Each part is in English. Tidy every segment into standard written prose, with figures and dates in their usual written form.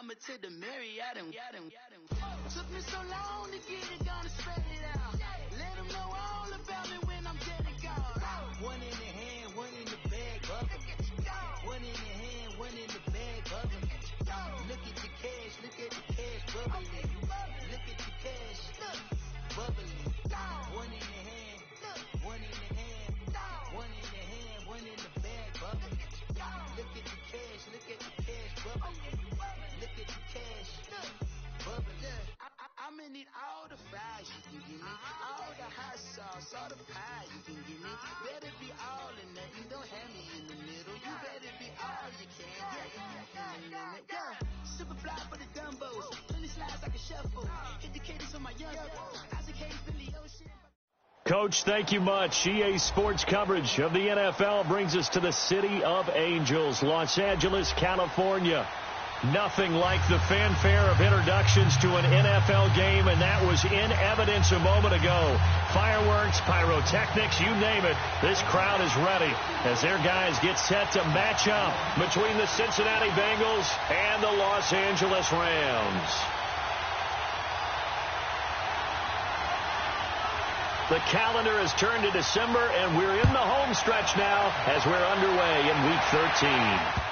number to the Marriott and took me so long to get it, gonna spread it out. Let them know all about me when I'm dead and gone. One in the hand, one in the bag, bubbling. One in the hand, one in the bag, bubbling. Look at the cash, bubbling. Look at the cash, bubbling. One in the hand, one in the hand, one in the hand, one in the bag, bubbling. Look at the cash, bubbling. Look at the cash, bubbling. I'ma need all the fries you can give me, all the hot sauce, all the pie you can give me. Better be all in nothing, don't have me in the middle. You better be all you can. Yeah. Super fly for the dumbos, 20 slides like a shuffle. Hit the cadence on my young Isaac Hayes, Billy Ocean. Coach, thank you much. EA Sports coverage of the NFL brings us to the City of Angels, Los Angeles, California. Nothing like the fanfare of introductions to an NFL game, and that was in evidence a moment ago. Fireworks, pyrotechnics, you name it. This crowd is ready as their guys get set to match up between the Cincinnati Bengals and the Los Angeles Rams. The calendar has turned to December, and we're in the home stretch now as we're underway in Week 13.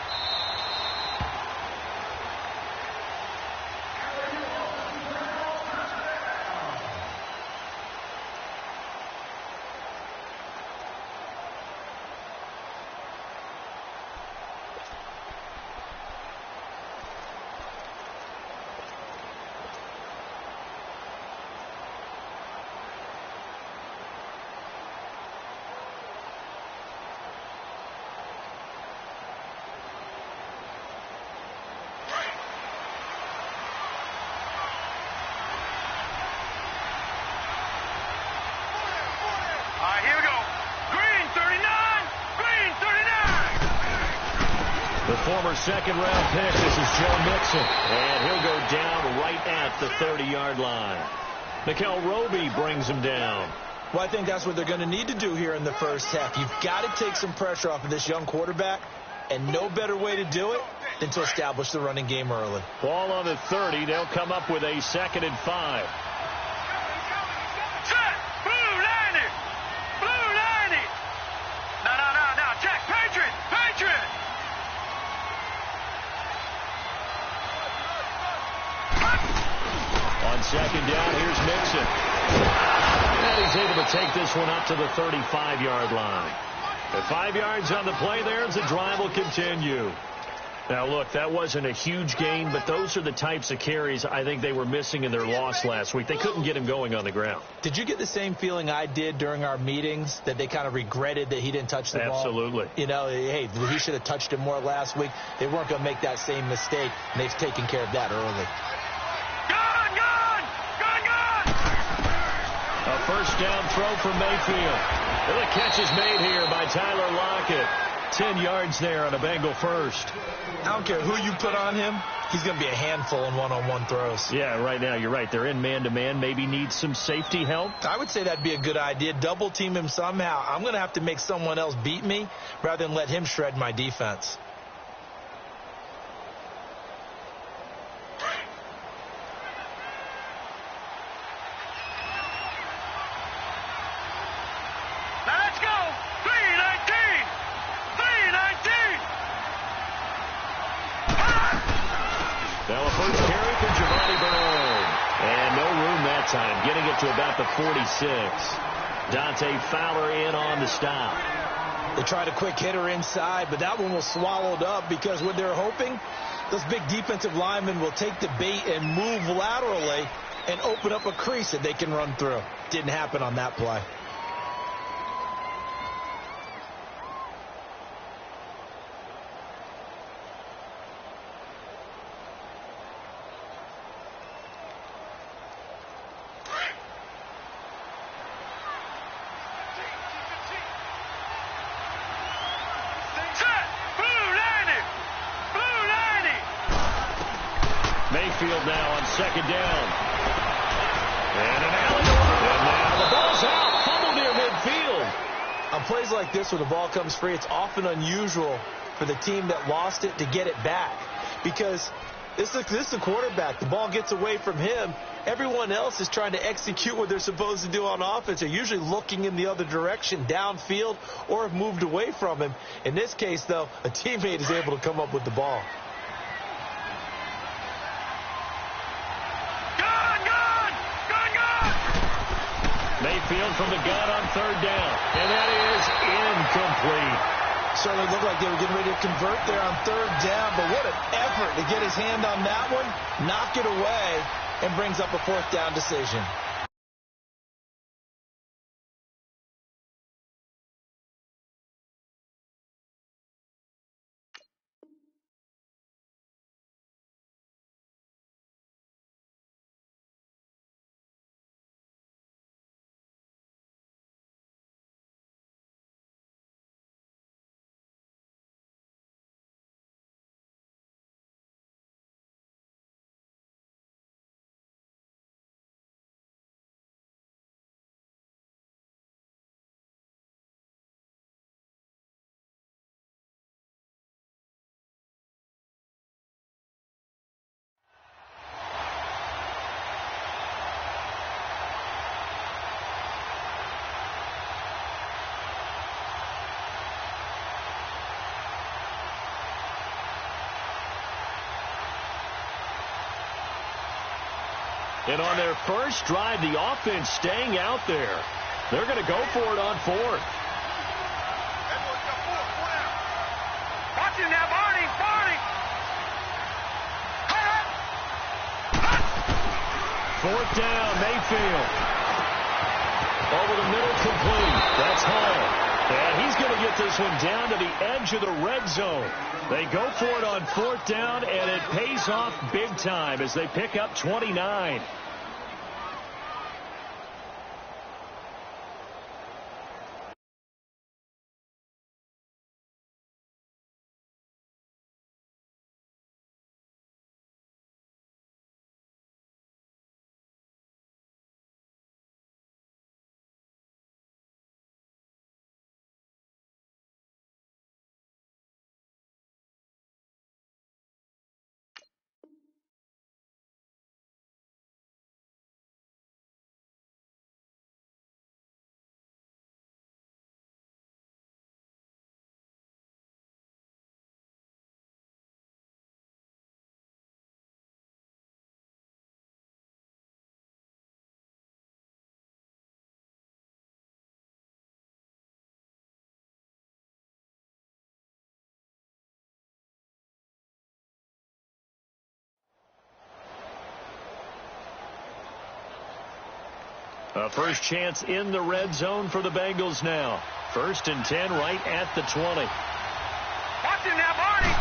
Former second-round pick, this is Joe Mixon, and he'll go down right at the 30-yard line. Mikel Roby brings him down. Well, I think that's what they're going to need to do here in the first half. You've got to take some pressure off of this young quarterback, and no better way to do it than to establish the running game early. Ball on the 30. They'll come up with a 2nd and 5. Second down, here's Mixon. And he's able to take this one up to the 35-yard line. The 5 yards on the play there as the drive will continue. Now, look, that wasn't a huge gain, but those are the types of carries I think they were missing in their loss last week. They couldn't get him going on the ground. Did you get the same feeling I did during our meetings, that they kind of regretted that he didn't touch the ball? Absolutely. You know, hey, he should have touched him more last week. They weren't going to make that same mistake, and they've taken care of that early. A first down throw for Mayfield. And the catch is made here by Tyler Lockett. 10 yards there on a Bengal first. I don't care who you put on him. He's going to be a handful in one-on-one throws. Yeah, right now you're right. They're in man-to-man. Maybe need some safety help. I would say that'd be a good idea. Double team him somehow. I'm going to have to make someone else beat me rather than let him shred my defense. Getting it to about the 46. Dante Fowler in on the stop. They tried a quick hitter inside, but that one was swallowed up because what they're hoping, those big defensive linemen will take the bait and move laterally and open up a crease that they can run through. Didn't happen on that play. Mayfield now on second down. And an alley-oop. And now the ball's out. Fumble near midfield. On plays like this where the ball comes free, it's often unusual for the team that lost it to get it back. Because This is the quarterback. The ball gets away from him. Everyone else is trying to execute what they're supposed to do on offense. They're usually looking in the other direction, downfield, or have moved away from him. In this case, though, a teammate is able to come up with the ball. Mayfield from the gun on third down, and that is incomplete. Certainly looked like they were getting ready to convert there on third down, but what an effort to get his hand on that one, knock it away, and brings up a fourth down decision. And on their first drive, the offense staying out there. They're going to go for it on fourth. Watch him now, Barney! Fourth down, Mayfield. Over the middle, complete. That's Hall. And he's going to get this one down to the edge of the red zone. They go for it on fourth down, and it pays off big time as they pick up 29. A first chance in the red zone for the Bengals now. 1st and 10 right at the 20. Watch him now, Barney!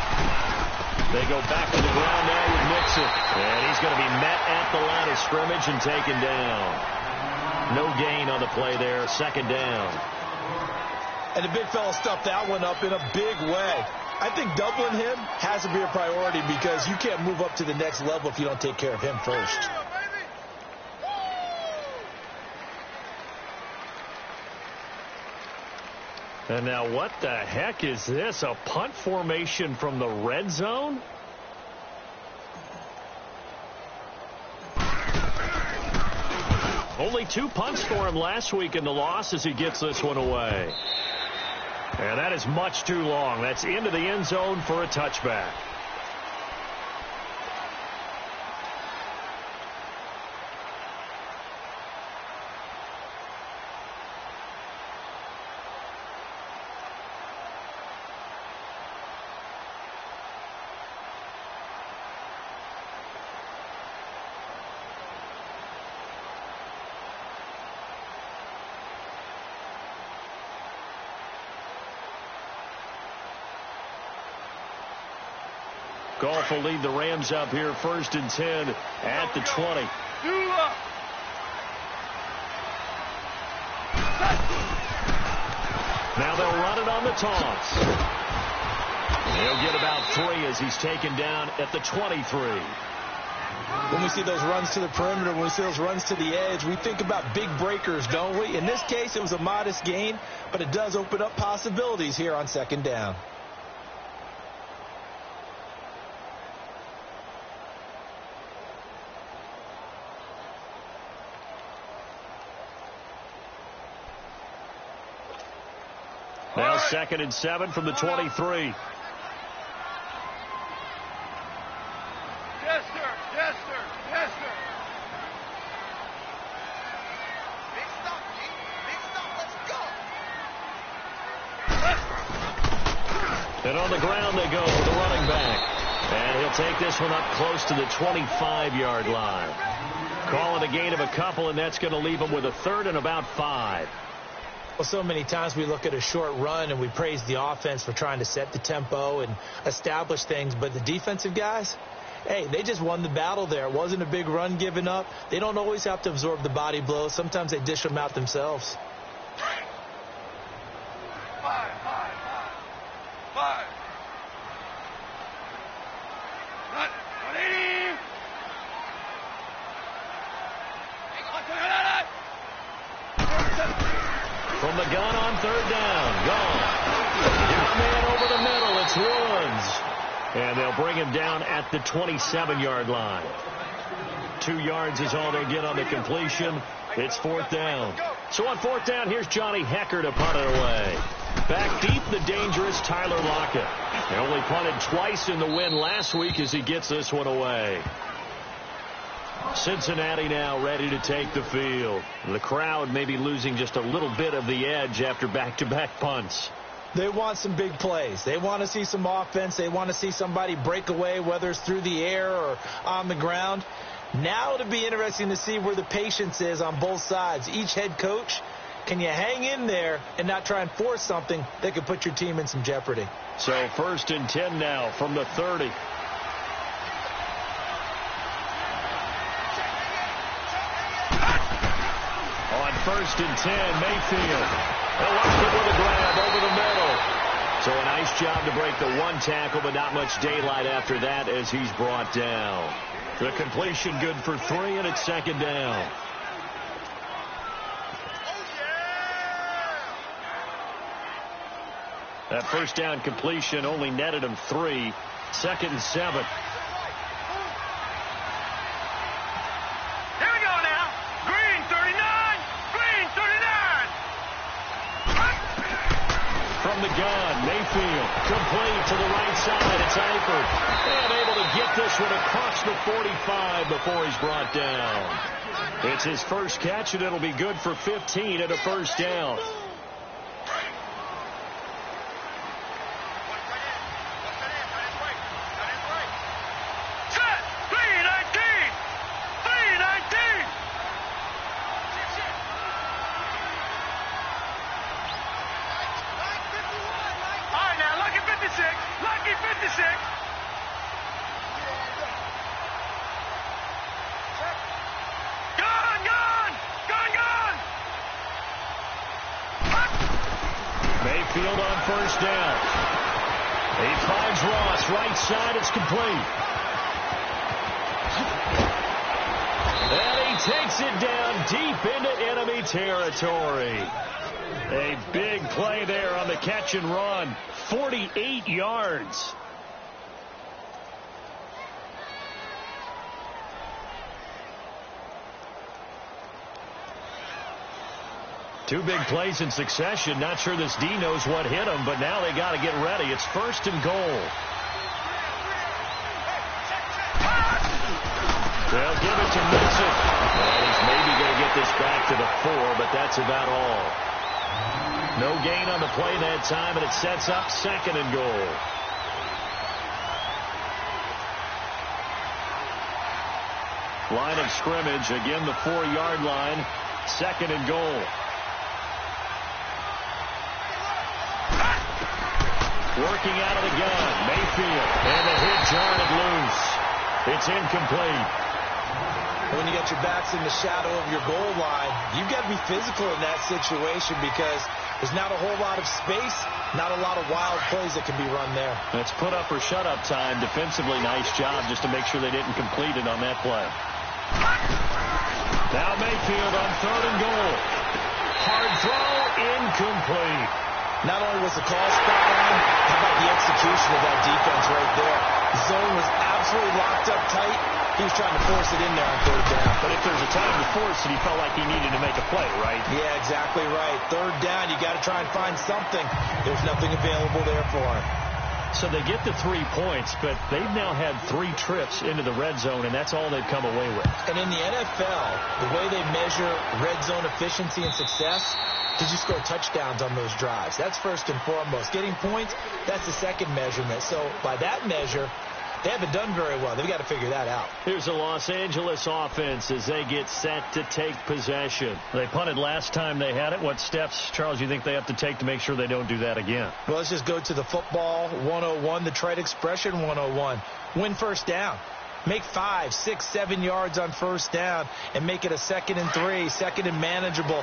They go back to the ground now with Nixon. And he's going to be met at the line of scrimmage and taken down. No gain on the play there. 2nd down. And the big fella stuffed that one up in a big way. I think doubling him has to be a priority because you can't move up to the next level if you don't take care of him first. And now what the heck is this? A punt formation from the red zone? Only 2 punts for him last week in the loss as he gets this one away. And that is much too long. That's into the end zone for a touchback. Goff will lead the Rams up here 1st and 10 at the 20. Now they'll run it on the toss. He'll get about 3 as he's taken down at the 23. When we see those runs to the perimeter, when we see those runs to the edge, we think about big breakers, don't we? In this case, it was a modest gain, but it does open up possibilities here on 2nd down. Now 2nd and 7 from the 23. Yes, sir. Yes, sir. Yes, sir. Big stop, G. Big stop. Let's go. And on the ground they go with the running back. And he'll take this one up close to the 25-yard line. Call it a gain of a couple, and that's going to leave him with a 3rd and about 5. Well, so many times we look at a short run and we praise the offense for trying to set the tempo and establish things, but the defensive guys, hey, they just won the battle there. It wasn't a big run given up. They don't always have to absorb the body blows. Sometimes they dish them out themselves. 5. From the gun on 3rd down. Gone. Your man over the middle. It's Woods. And they'll bring him down at the 27-yard line. 2 yards is all they'll get on the completion. It's 4th down. So on 4th down, here's Johnny Hecker to punt it away. Back deep, the dangerous Tyler Lockett. He only punted twice in the win last week as he gets this one away. Cincinnati now ready to take the field. The crowd may be losing just a little bit of the edge after back-to-back punts. They want some big plays. They want to see some offense. They want to see somebody break away, whether it's through the air or on the ground. Now it'll be interesting to see where the patience is on both sides. Each head coach, can you hang in there and not try and force something that could put your team in some jeopardy? So 1st and 10 now from the 30. On 1st and 10, Mayfield. Elected with a grab over the middle. So a nice job to break the 1 tackle, but not much daylight after that as he's brought down. The completion good for 3, and it's 2nd down. That 1st down completion only netted him 3. 2nd and 7. Here we go now. Green 39. Green 39. From the gun, Mayfield complete to the right side. It's Eifert. And able to get this one across the 45 before he's brought down. It's his first catch, and it'll be good for 15 and a 1st down. Lucky 56. Gone. Mayfield on 1st down. He finds Ross, right side, it's complete. And he takes it down deep into enemy territory. A big play there on the catch and run. 48 yards. Two big plays in succession. Not sure this D knows what hit him, but now they got to get ready. It's 1st and goal. They'll give it to Mixon. And he's maybe going to get this back to the 4, but that's about all. No gain on the play that time, and it sets up 2nd and goal. Line of scrimmage, again the 4-yard line, 2nd and goal. Working out of the gun, Mayfield, and the hit jarred it loose. It's incomplete. When you got your backs in the shadow of your goal line, you've got to be physical in that situation because there's not a whole lot of space, not a lot of wild plays that can be run there. It's put up or shut up time. Defensively, nice job just to make sure they didn't complete it on that play. Now Mayfield on 3rd and goal. Hard throw, incomplete. Not only was the call spot on, how about the execution of that defense right there? The zone was absolutely locked up tight. He was trying to force it in there on third down. But if there's a time to force it, he felt like he needed to make a play, right? Yeah, exactly right. Third down, you got to try and find something. There's nothing available there for him. So they get the 3 points, but they've now had 3 trips into the red zone, and that's all they've come away with. And in the NFL, the way they measure red zone efficiency and success, did you score touchdowns on those drives? That's first and foremost. Getting points, that's the second measurement. So by that measure, they haven't done very well. They've got to figure that out. Here's the Los Angeles offense as they get set to take possession. They punted last time they had it. What steps, Charles, you think they have to take to make sure they don't do that again? Well, let's just go to the football 101, the trade expression 101. Win first down. Make 5, 6, 7 yards on first down and make it a 2nd and 3, 2nd and manageable.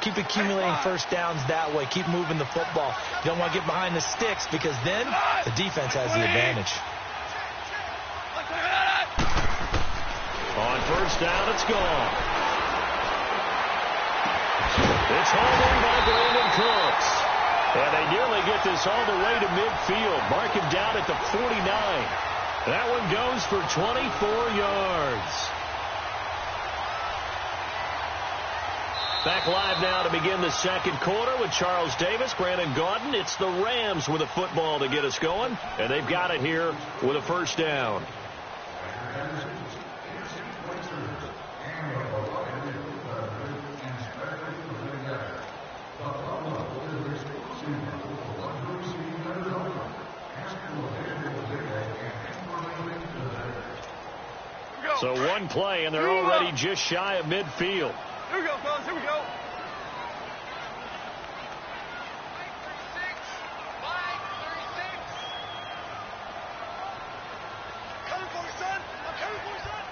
Keep accumulating first downs that way. Keep moving the football. You don't want to get behind the sticks because then the defense has the advantage. On first down, it's gone. It's holding by Brandon Cooks. And they nearly get this all the way to midfield. Mark him down at the 49. That one goes for 24 yards. Back live now to begin the second quarter with Charles Davis, Brandon Gaudin. It's the Rams with a football to get us going. And they've got it here with a first down. So one play, and they're already just shy of midfield. Here we go, fellas. Here we go. Coming for me, son. I'm coming for you, son.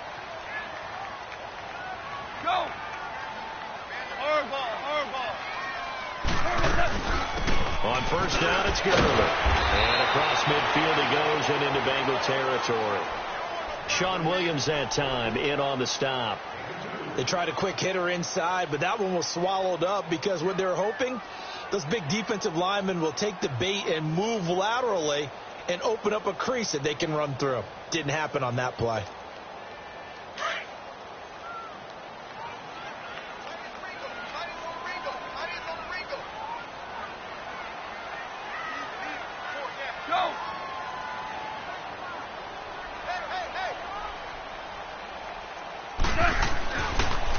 Go. Hard ball. On first down, it's good. And across midfield he goes and into Bengal territory. Sean Williams that time in on the stop. They tried a quick hitter inside, but that one was swallowed up because what they're hoping, those big defensive linemen will take the bait and move laterally and open up a crease that they can run through. Didn't happen on that play.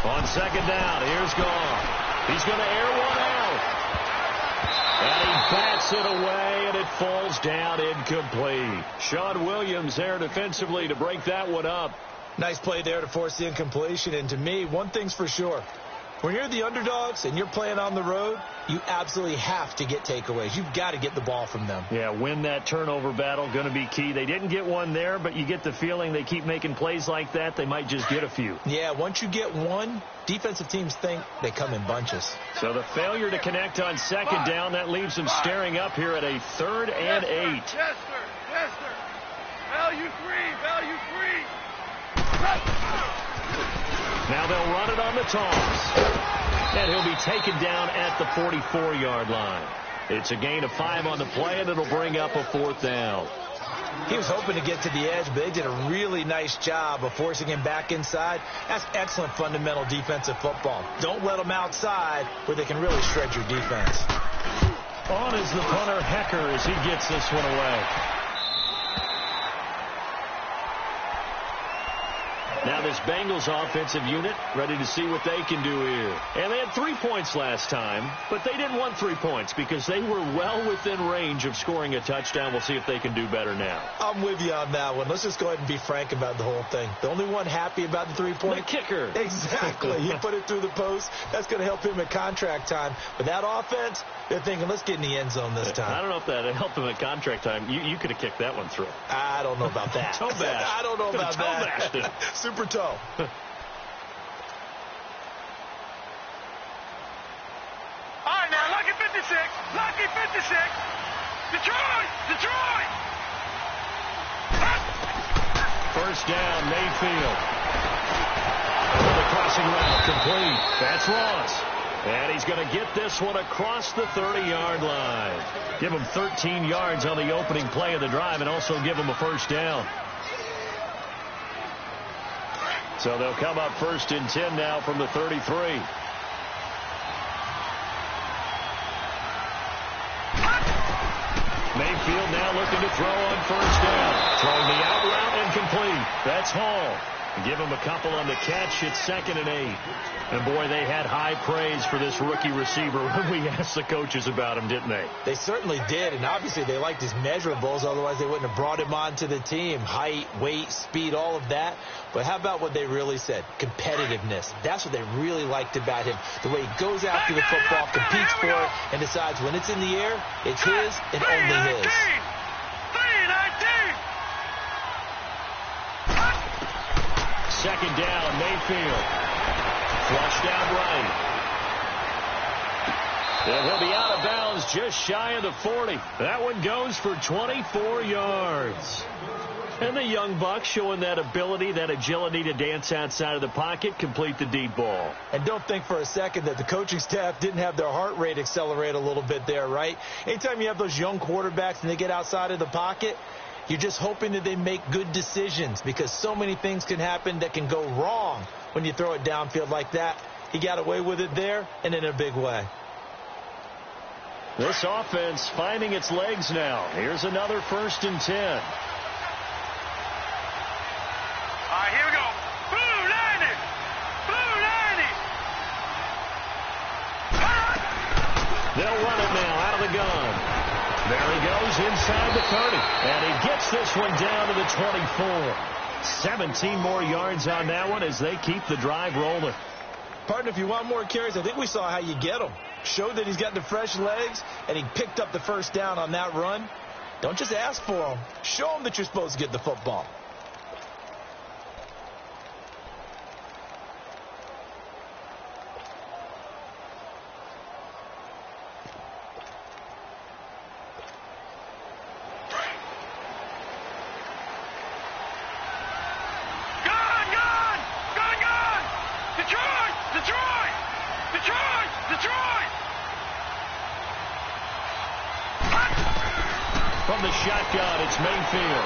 On second down, here's Gone. He's going to air one out. And he bats it away, and it falls down incomplete. Sean Williams there defensively to break that one up. Nice play there to force the incompletion. And to me, one thing's for sure. When you're the underdogs and you're playing on the road, you absolutely have to get takeaways. You've got to get the ball from them. Yeah, win that turnover battle, going to be key. They didn't get one there, but you get the feeling they keep making plays like that, they might just get a few. Yeah, once you get one, defensive teams think they come in bunches. So the failure to connect on second down, that leaves them staring up here at a 3rd and 8. Yes, sir. Yes, sir. Value three. Now they'll run it on the toss. And he'll be taken down at the 44-yard line. It's a gain of 5 on the play, and it'll bring up a 4th down. He was hoping to get to the edge, but they did a really nice job of forcing him back inside. That's excellent fundamental defensive football. Don't let them outside where they can really shred your defense. On is the punter, Hecker, as he gets this one away. Now this Bengals offensive unit ready to see what they can do here. And they had 3 points last time, but they didn't want 3 points because they were well within range of scoring a touchdown. We'll see if they can do better now. I'm with you on that one. Let's just go ahead and be frank about the whole thing. The only one happy about the 3-point. The kicker. Exactly. He put it through the post. That's going to help him at contract time. But that offense, they're thinking, let's get in the end zone this time. I don't know if that helped him at contract time. You could have kicked that one through. I don't know about that. Toe bash. I don't know about that. Toe bashed it. Super toe. All right, now, lucky 56. Lucky 56. Detroit! First down, Mayfield. The crossing route complete. That's Ross. And he's going to get this one across the 30-yard line. Give him 13 yards on the opening play of the drive and also give him a first down. So they'll come up 1st and 10 now from the 33. Mayfield now looking to throw on 1st down. Throwing the out route and complete. That's Hall. Give him a couple on the catch. It's 2nd and 8. And, boy, they had high praise for this rookie receiver when we asked the coaches about him, didn't they? They certainly did, and obviously they liked his measurables. Otherwise, they wouldn't have brought him onto the team. Height, weight, speed, all of that. But how about what they really said? Competitiveness. That's what they really liked about him. The way he goes after the football, competes for it, and decides when it's in the air, it's his and only his. 2nd down, Mayfield. Flushed out right. And he'll be out of bounds just shy of the 40. That one goes for 24 yards. And the young buck showing that ability, that agility to dance outside of the pocket, complete the deep ball. And don't think for a second that the coaching staff didn't have their heart rate accelerate a little bit there, right? Anytime you have those young quarterbacks and they get outside of the pocket, you're just hoping that they make good decisions because so many things can happen that can go wrong when you throw it downfield like that. He got away with it there and in a big way. This offense finding its legs now. Here's another 1st and 10. All right, here we go. Blue 90. Blue 90. They'll run it now out of the gun. There he goes inside the 30. And he gets this one down to the 24. 17 more yards on that one as they keep the drive rolling. Partner, if you want more carries, I think we saw how you get them. Showed that he's got the fresh legs, and he picked up the 1st down on that run. Don't just ask for them. Show them that you're supposed to get the football. From the shotgun, it's Mayfield.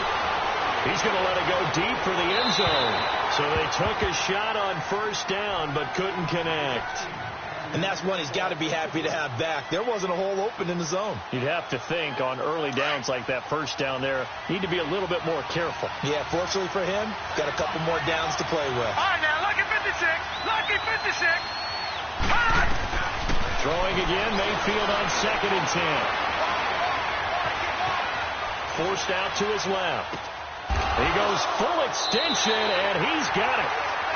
He's going to let it go deep for the end zone. So they took a shot on 1st down, but couldn't connect. And that's one he's got to be happy to have back. There wasn't a hole open in the zone. You'd have to think on early downs like that 1st down there, need to be a little bit more careful. Yeah, fortunately for him, got a couple more downs to play with. All right, now, lucky 56. Lucky 56. Throwing again, Mayfield on 2nd and 10. Forced out to his left. He goes full extension, and he's got it.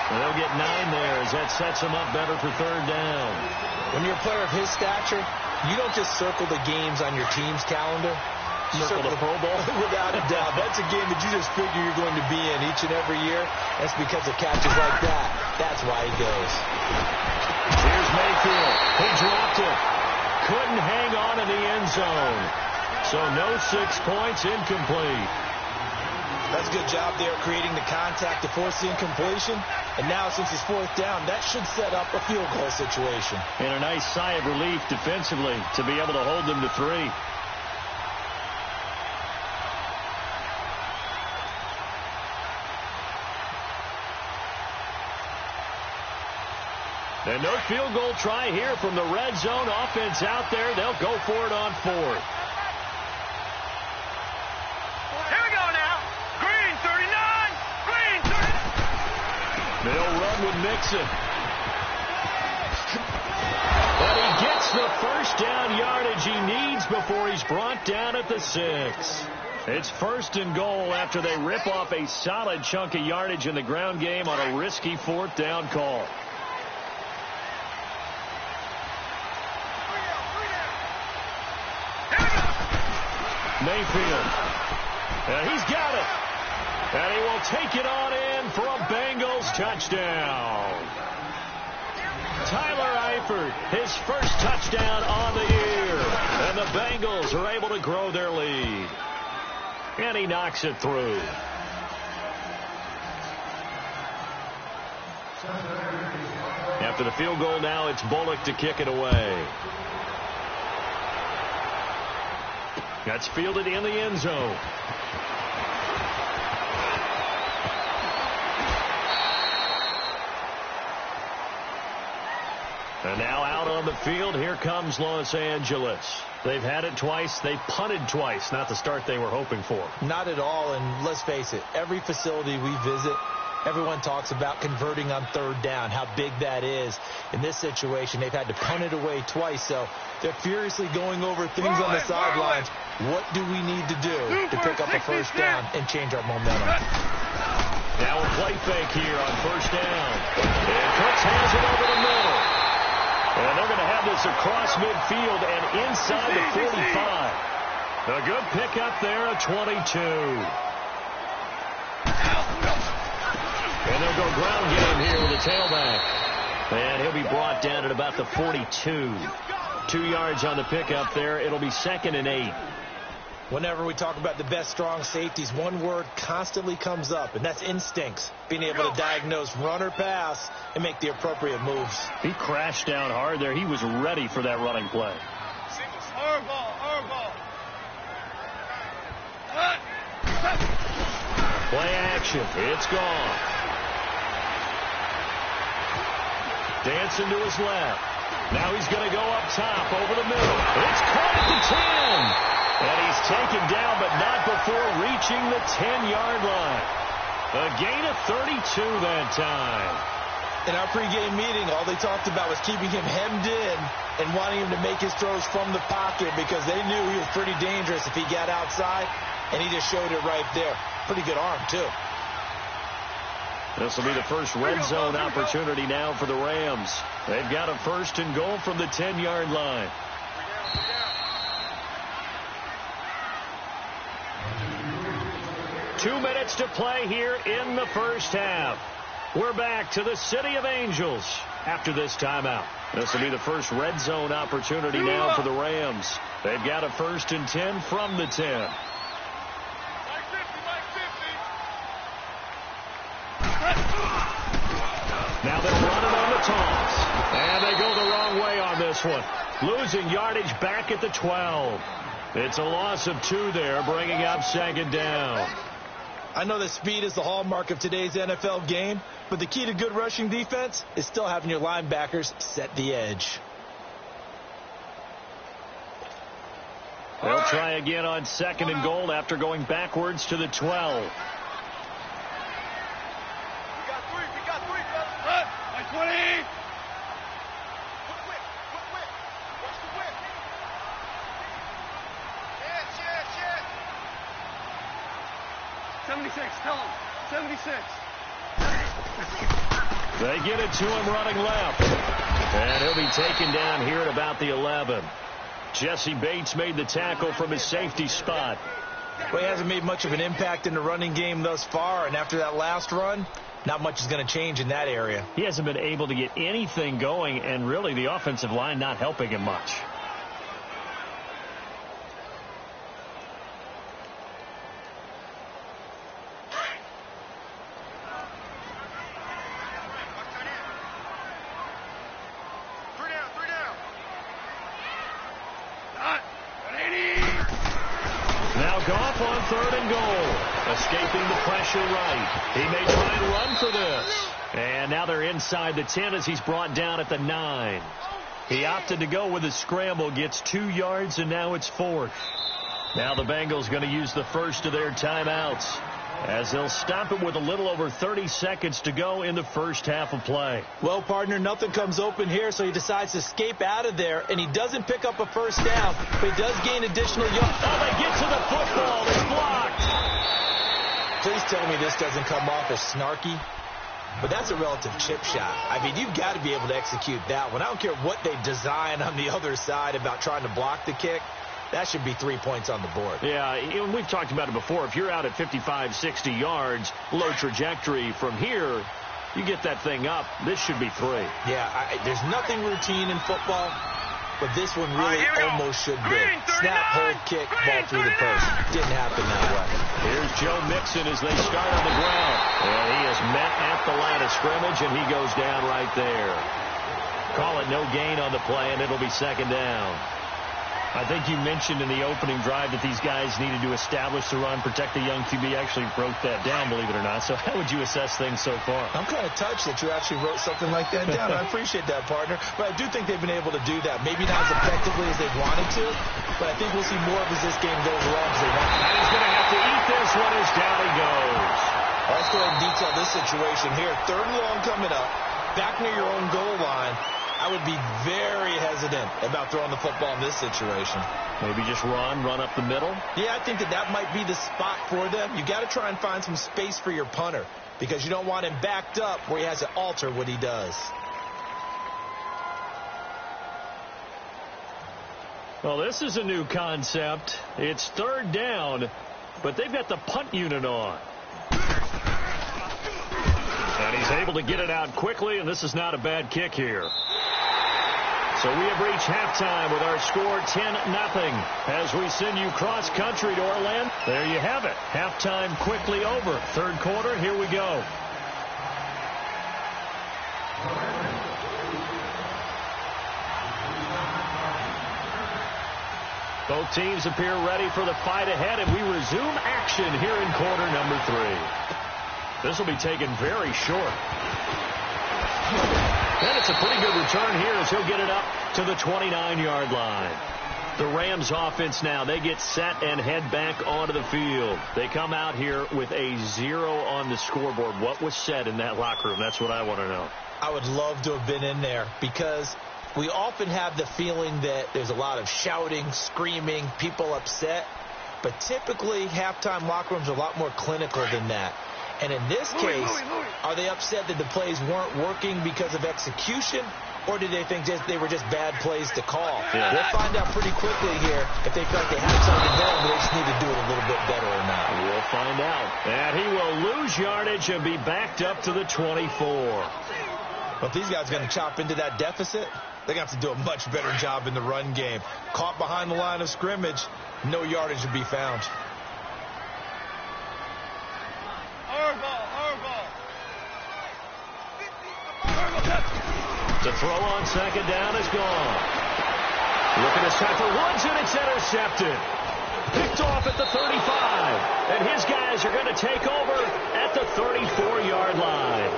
And they'll get 9 there as that sets him up better for 3rd down. When you're a player of his stature, you don't just circle the games on your team's calendar. You circle the Pro Bowl? Without a doubt. That's a game that you just figure you're going to be in each and every year. That's because of catches like that. That's why he goes. Here's Mayfield. He dropped it. Couldn't hang on in the end zone. So no 6 points, incomplete. That's a good job there creating the contact to force the incompletion. And now since it's 4th down, that should set up a field goal situation. And a nice sigh of relief defensively to be able to hold them to 3. And no field goal try here from the red zone. Offense out there. They'll go for it on 4th. Here we go now. Green 39. Green 39. They'll run with Mixon. But he gets the 1st down yardage he needs before he's brought down at the 6. It's 1st and goal after they rip off a solid chunk of yardage in the ground game on a risky 4th down call. Mayfield. And he's got it. And he will take it on in for a Bengals touchdown. Tyler Eifert, his 1st touchdown on the year. And the Bengals are able to grow their lead. And he knocks it through. After the field goal now, it's Bullock to kick it away. That's fielded in the end zone. And now out on the field, here comes Los Angeles. They've had it twice. They've punted twice. Not the start they were hoping for. Not at all, and let's face it, every facility we visit, everyone talks about converting on third down, how big that is. In this situation, they've had to punt it away twice, so they're furiously going over things on the sidelines. What do we need to do to pick up a first down and change our momentum? Now a play fake here on first down. And Cooks has it over the middle. And they're going to have this across midfield and inside the 45. A good pickup there at 22. And they'll go ground game here with the tailback. And he'll be brought down at about the 42. 2 yards on the pickup there. It'll be 2nd and 8. Whenever we talk about the best strong safeties, one word constantly comes up, and that's instincts. Being able to diagnose run or pass and make the appropriate moves. He crashed down hard there. He was ready for that running play. Hardball. Play action. It's gone. Dancing to his left. Now he's going to go up top over the middle. It's caught at the 10. And he's taken down, but not before reaching the 10-yard line. A gain of 32 that time. In our pregame meeting, all they talked about was keeping him hemmed in and wanting him to make his throws from the pocket because they knew he was pretty dangerous if he got outside, and he just showed it right there. Pretty good arm, too. This will be the first red zone opportunity now for the Rams. They've got a 1st and goal from the 10-yard line. Two minutes to play here in the first half. We're back to the City of Angels after this timeout. This will be the first red zone opportunity now for the Rams. They've got a 1st and 10 from the 10. Now they'll run it on the toss. And they go the wrong way on this one. Losing yardage back at the 12. It's a loss of 2 there, bringing up 2nd down. I know that speed is the hallmark of today's NFL game, but the key to good rushing defense is still having your linebackers set the edge. They'll try again on 2nd and goal after going backwards to the 12. We got three, brother. Like 20. Quick. Watch the whip. Shit. 76, tell him. 76. They get it to him running left. And he'll be taken down here at about the 11. Jesse Bates made the tackle from his safety spot. Well, he hasn't made much of an impact in the running game thus far, and after that last run, not much is going to change in that area. He hasn't been able to get anything going, and really the offensive line not helping him much. Goff on 3rd and goal. Escaping the pressure right. He may try and run for this. And now they're inside the 10 as he's brought down at the 9. He opted to go with his scramble, gets 2 yards, and now it's 4th. Now the Bengals going to use the first of their timeouts as they'll stop it with a little over 30 seconds to go in the first half of play. Well, partner, nothing comes open here, so he decides to escape out of there, and he doesn't pick up a first down, but he does gain additional yards. Oh, they get to the football. It's blocked. Please tell me this doesn't come off as snarky, but that's a relative chip shot. I mean, you've got to be able to execute that one. I don't care what they design on the other side about trying to block the kick. That should be 3 points on the board. Yeah, we've talked about it before. If you're out at 55, 60 yards, low trajectory from here, you get that thing up. This should be 3. Yeah, there's nothing routine in football, but this one really almost should be. Snap, hold, kick, ball through the post. Didn't happen that way. Here's Joe Mixon as they start on the ground. And he is met at the line of scrimmage, and he goes down right there. Call it no gain on the play, and it'll be 2nd down. I think you mentioned in the opening drive that these guys needed to establish the run, protect the young QB. Actually wrote that down, believe it or not. So how would you assess things so far? I'm kind of touched that you actually wrote something like that down. I appreciate that, partner. But I do think they've been able to do that. Maybe not as effectively as they wanted to, but I think we'll see more of as this game goes along as they want. And he's going to have to eat this one as down he goes. Let's go ahead and detail this situation here. 3rd and long coming up, back near your own goal line. I would be very hesitant about throwing the football in this situation. Maybe just run up the middle? Yeah, I think that might be the spot for them. You got to try and find some space for your punter because you don't want him backed up where he has to alter what he does. Well, this is a new concept. It's 3rd down, but they've got the punt unit on. And he's able to get it out quickly, and this is not a bad kick here. So we have reached halftime with our score 10-0 as we send you cross-country to Orlando. There you have it. Halftime quickly over. 3rd quarter, here we go. Both teams appear ready for the fight ahead, and we resume action here in quarter number 3. This will be taken very short. And it's a pretty good return here as he'll get it up to the 29-yard line. The Rams offense now, they get set and head back onto the field. They come out here with a 0 on the scoreboard. What was said in that locker room? That's what I want to know. I would love to have been in there because we often have the feeling that there's a lot of shouting, screaming, people upset. But typically, halftime locker rooms are a lot more clinical than that. And in this case, are they upset that the plays weren't working because of execution, or did they think they were just bad plays to call? Yeah. We'll find out pretty quickly here if they felt they had something done, but they just need to do it a little bit better or not. We'll find out. And he will lose yardage and be backed up to the 24. But if these guys are going to chop into that deficit, they're going to have to do a much better job in the run game. Caught behind the line of scrimmage, no yardage to be found. The throw on 2nd down is gone. Looking to set for Woods, and it's intercepted. Picked off at the 35. And his guys are going to take over at the 34-yard line.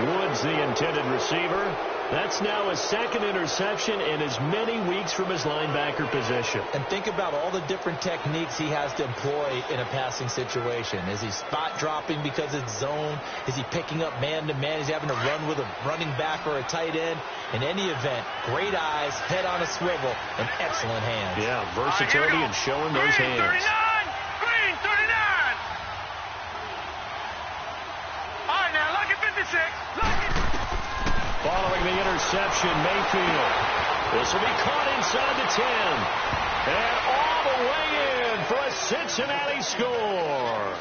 Woods, the intended receiver. That's now his 2nd interception in as many weeks from his linebacker position. And think about all the different techniques he has to employ in a passing situation. Is he spot dropping because it's zone? Is he picking up man-to-man? Is he having to run with a running back or a tight end? In any event, great eyes, head on a swivel, and excellent hands. Yeah, versatility and showing those hands. 39! Green, 39! All right, now, look at 56. Look at... Following the interception, Mayfield. This will be caught inside the 10. And all the way in for a Cincinnati score.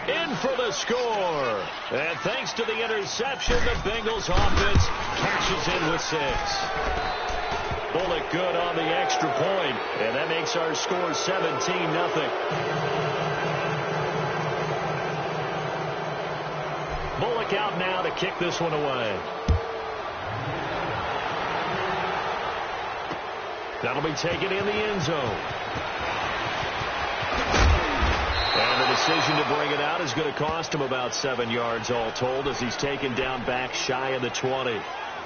In for the score. And thanks to the interception, the Bengals offense cashes in with 6. Bullock good on the extra point. And that makes our score 17-0. Bullock out now to kick this one away. That'll be taken in the end zone. And the decision to bring it out is going to cost him about 7 yards all told as he's taken down back shy of the 20.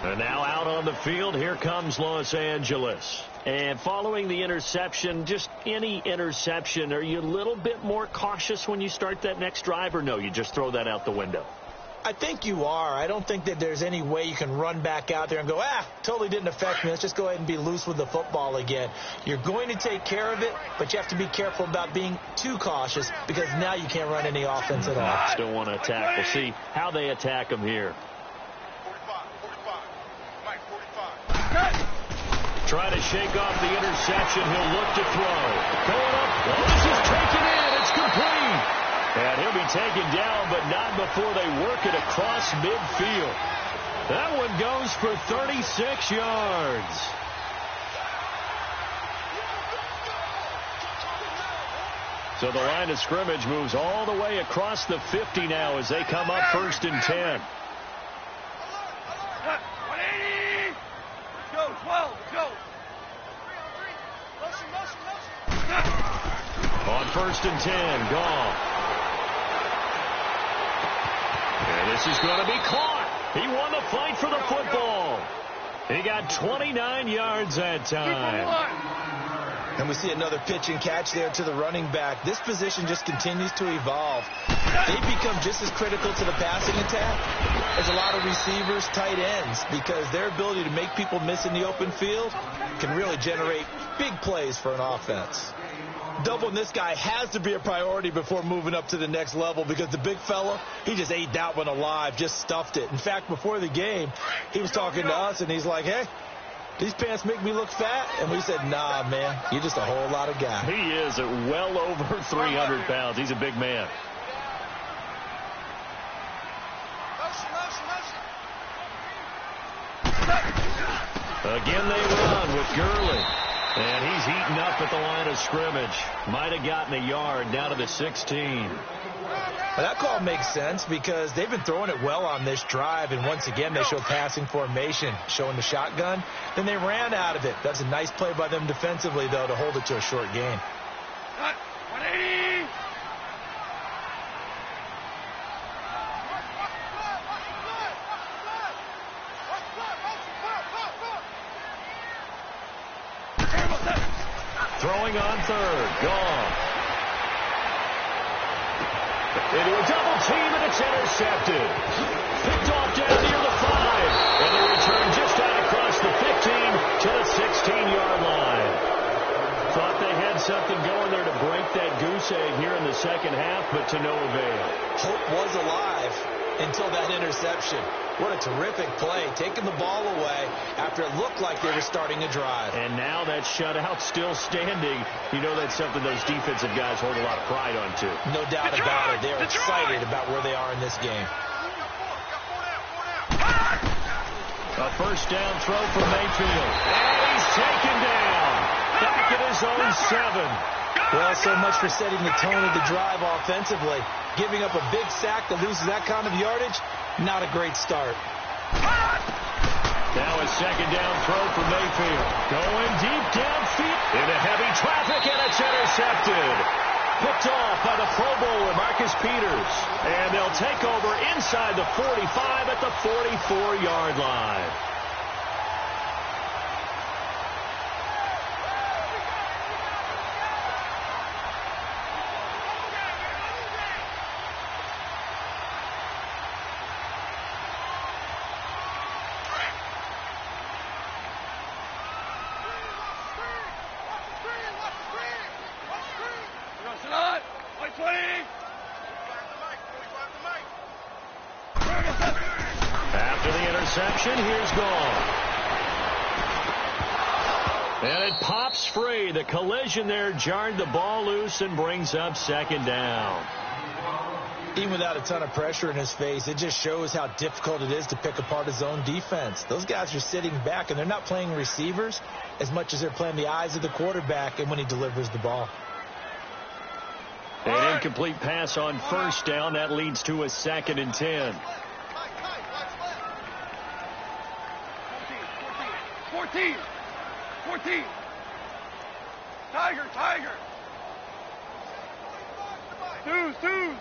And now out on the field, here comes Los Angeles. And following the interception, just any interception, are you a little bit more cautious when you start that next drive, or no, you just throw that out the window? I think you are. I don't think that there's any way you can run back out there and go, totally didn't affect me. Let's just go ahead and be loose with the football again. You're going to take care of it, but you have to be careful about being too cautious because now you can't run any offense at all. Still want to attack. We'll see how they attack him here. 45. Try to shake off the interception. He'll look to throw. Going up. Oh, this is taken in. It's complete. And he'll be taken down, but not before they work it across midfield. That one goes for 36 yards. So the line of scrimmage moves all the way across the 50 now as they come up 1st and 10. Go, 12, go. On 1st and 10, Goff. And this is going to be caught. He won the fight for the football. He got 29 yards that time. And we see another pitch and catch there to the running back. This position just continues to evolve. They become just as critical to the passing attack as a lot of receivers, tight ends, because their ability to make people miss in the open field can really generate big plays for an offense. Doubling this guy has to be a priority before moving up to the next level, because the big fella, he just ate that one alive, just stuffed it. In fact, before the game, he was talking to us, and he's like, hey, these pants make me look fat. And we said, nah, man, you're just a whole lot of guy. He is at well over 300 pounds. He's a big man. Again, they run with Gurley. And he's eaten up at the line of scrimmage. Might have gotten a yard down to the 16. Well, that call makes sense because they've been throwing it well on this drive, and once again they show passing formation, showing the shotgun. Then they ran out of it. That's a nice play by them defensively, though, to hold it to a short gain. 180. Throwing on 3rd, Goff. Into a double team, and it's intercepted. Picked off down near the 5. And the return just out across the 15 to the 16-yard line. Thought they had something going there to break that goose egg here in the second half, but to no avail. Hope was alive until that interception. What a terrific play, taking the ball away after it looked like they were starting a drive. And now that shutout still standing. You know that's something those defensive guys hold a lot of pride on, too. No doubt about it. They're excited about where they are in this game. A first down throw for Mayfield. And he's taken down. Back at his own 7. Well, so much for setting the tone of the drive offensively. Giving up a big sack that loses that kind of yardage, not a great start. Now a second down throw for Mayfield. Going deep downfield. Into heavy traffic, and it's intercepted. Picked off by the Pro Bowler, Marcus Peters. And they'll take over inside the 45 at the 44-yard line. After the interception, here's Goff. And it pops free. The collision there jarred the ball loose and brings up second down. Even without a ton of pressure in his face, it just shows how difficult it is to pick apart his own defense. Those guys are sitting back, and they're not playing receivers as much as they're playing the eyes of the quarterback and when he delivers the ball. An incomplete pass on first down. That leads to a 2nd and 10. 14. Tiger. Deuce.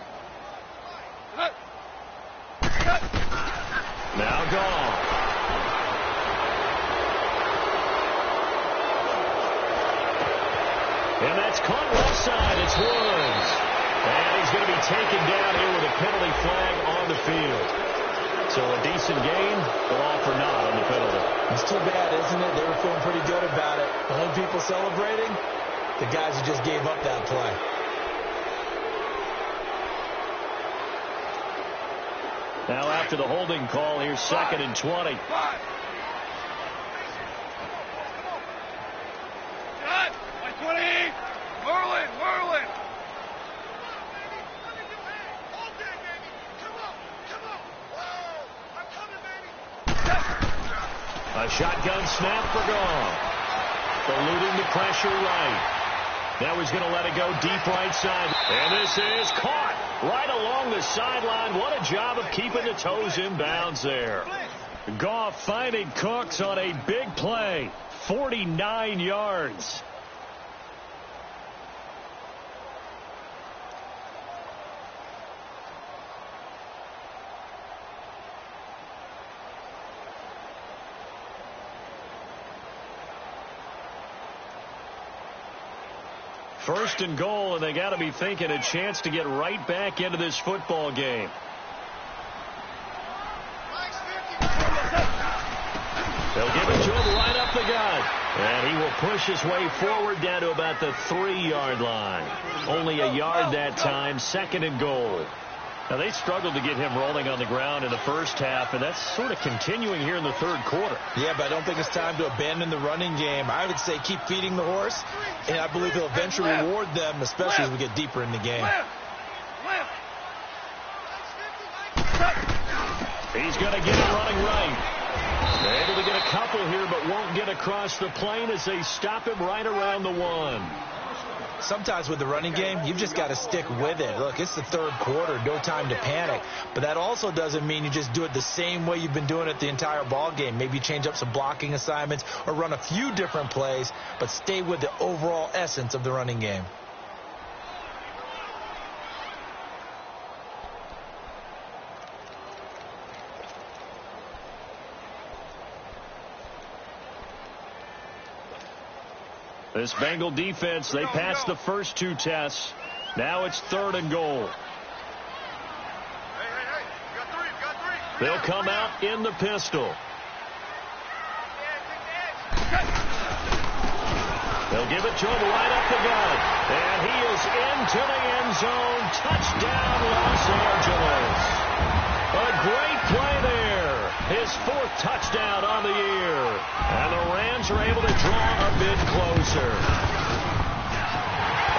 Now Goff. And that's caught left side. It's Woods. And he's going to be taken down here with a penalty flag on the field. So a decent gain, but all for naught on the penalty. It's too bad, isn't it? They were feeling pretty good about it. The only people celebrating, the guys who just gave up that play. Now after the holding call, here's 2nd and 20. Cut. 20. Whirling. A shotgun snap for Goff. Eluding the pressure right. That was going to let it go deep right side. And this is caught right along the sideline. What a job of keeping the toes in bounds there. Goff finding Cooks on a big play. 49 yards. First and goal, and they got to be thinking a chance to get right back into this football game. They'll give it to him right up the gut. And he will push his way forward down to about the 3-yard line. Only a yard that time, second and goal. Now, they struggled to get him rolling on the ground in the first half, and that's sort of continuing here in the third quarter. Yeah, but I don't think it's time to abandon the running game. I would say keep feeding the horse, and I believe he'll eventually reward them, especially as we get deeper in the game. He's going to get it running right. They're able to get a couple here, but won't get across the plane as they stop him right around the 1. Sometimes with the running game, you've just got to stick with it. Look, it's the third quarter, no time to panic. But that also doesn't mean you just do it the same way you've been doing it the entire ball game. Maybe change up some blocking assignments or run a few different plays, but stay with the overall essence of the running game. This Bengal defense, they passed the first 2 tests. Now it's third and goal. They'll come out in the pistol. They'll give it to him right up the gut. And he is into the end zone. Touchdown, Los Angeles. A great play there. His 4th touchdown on the year. And the Rams are able to draw a bit closer.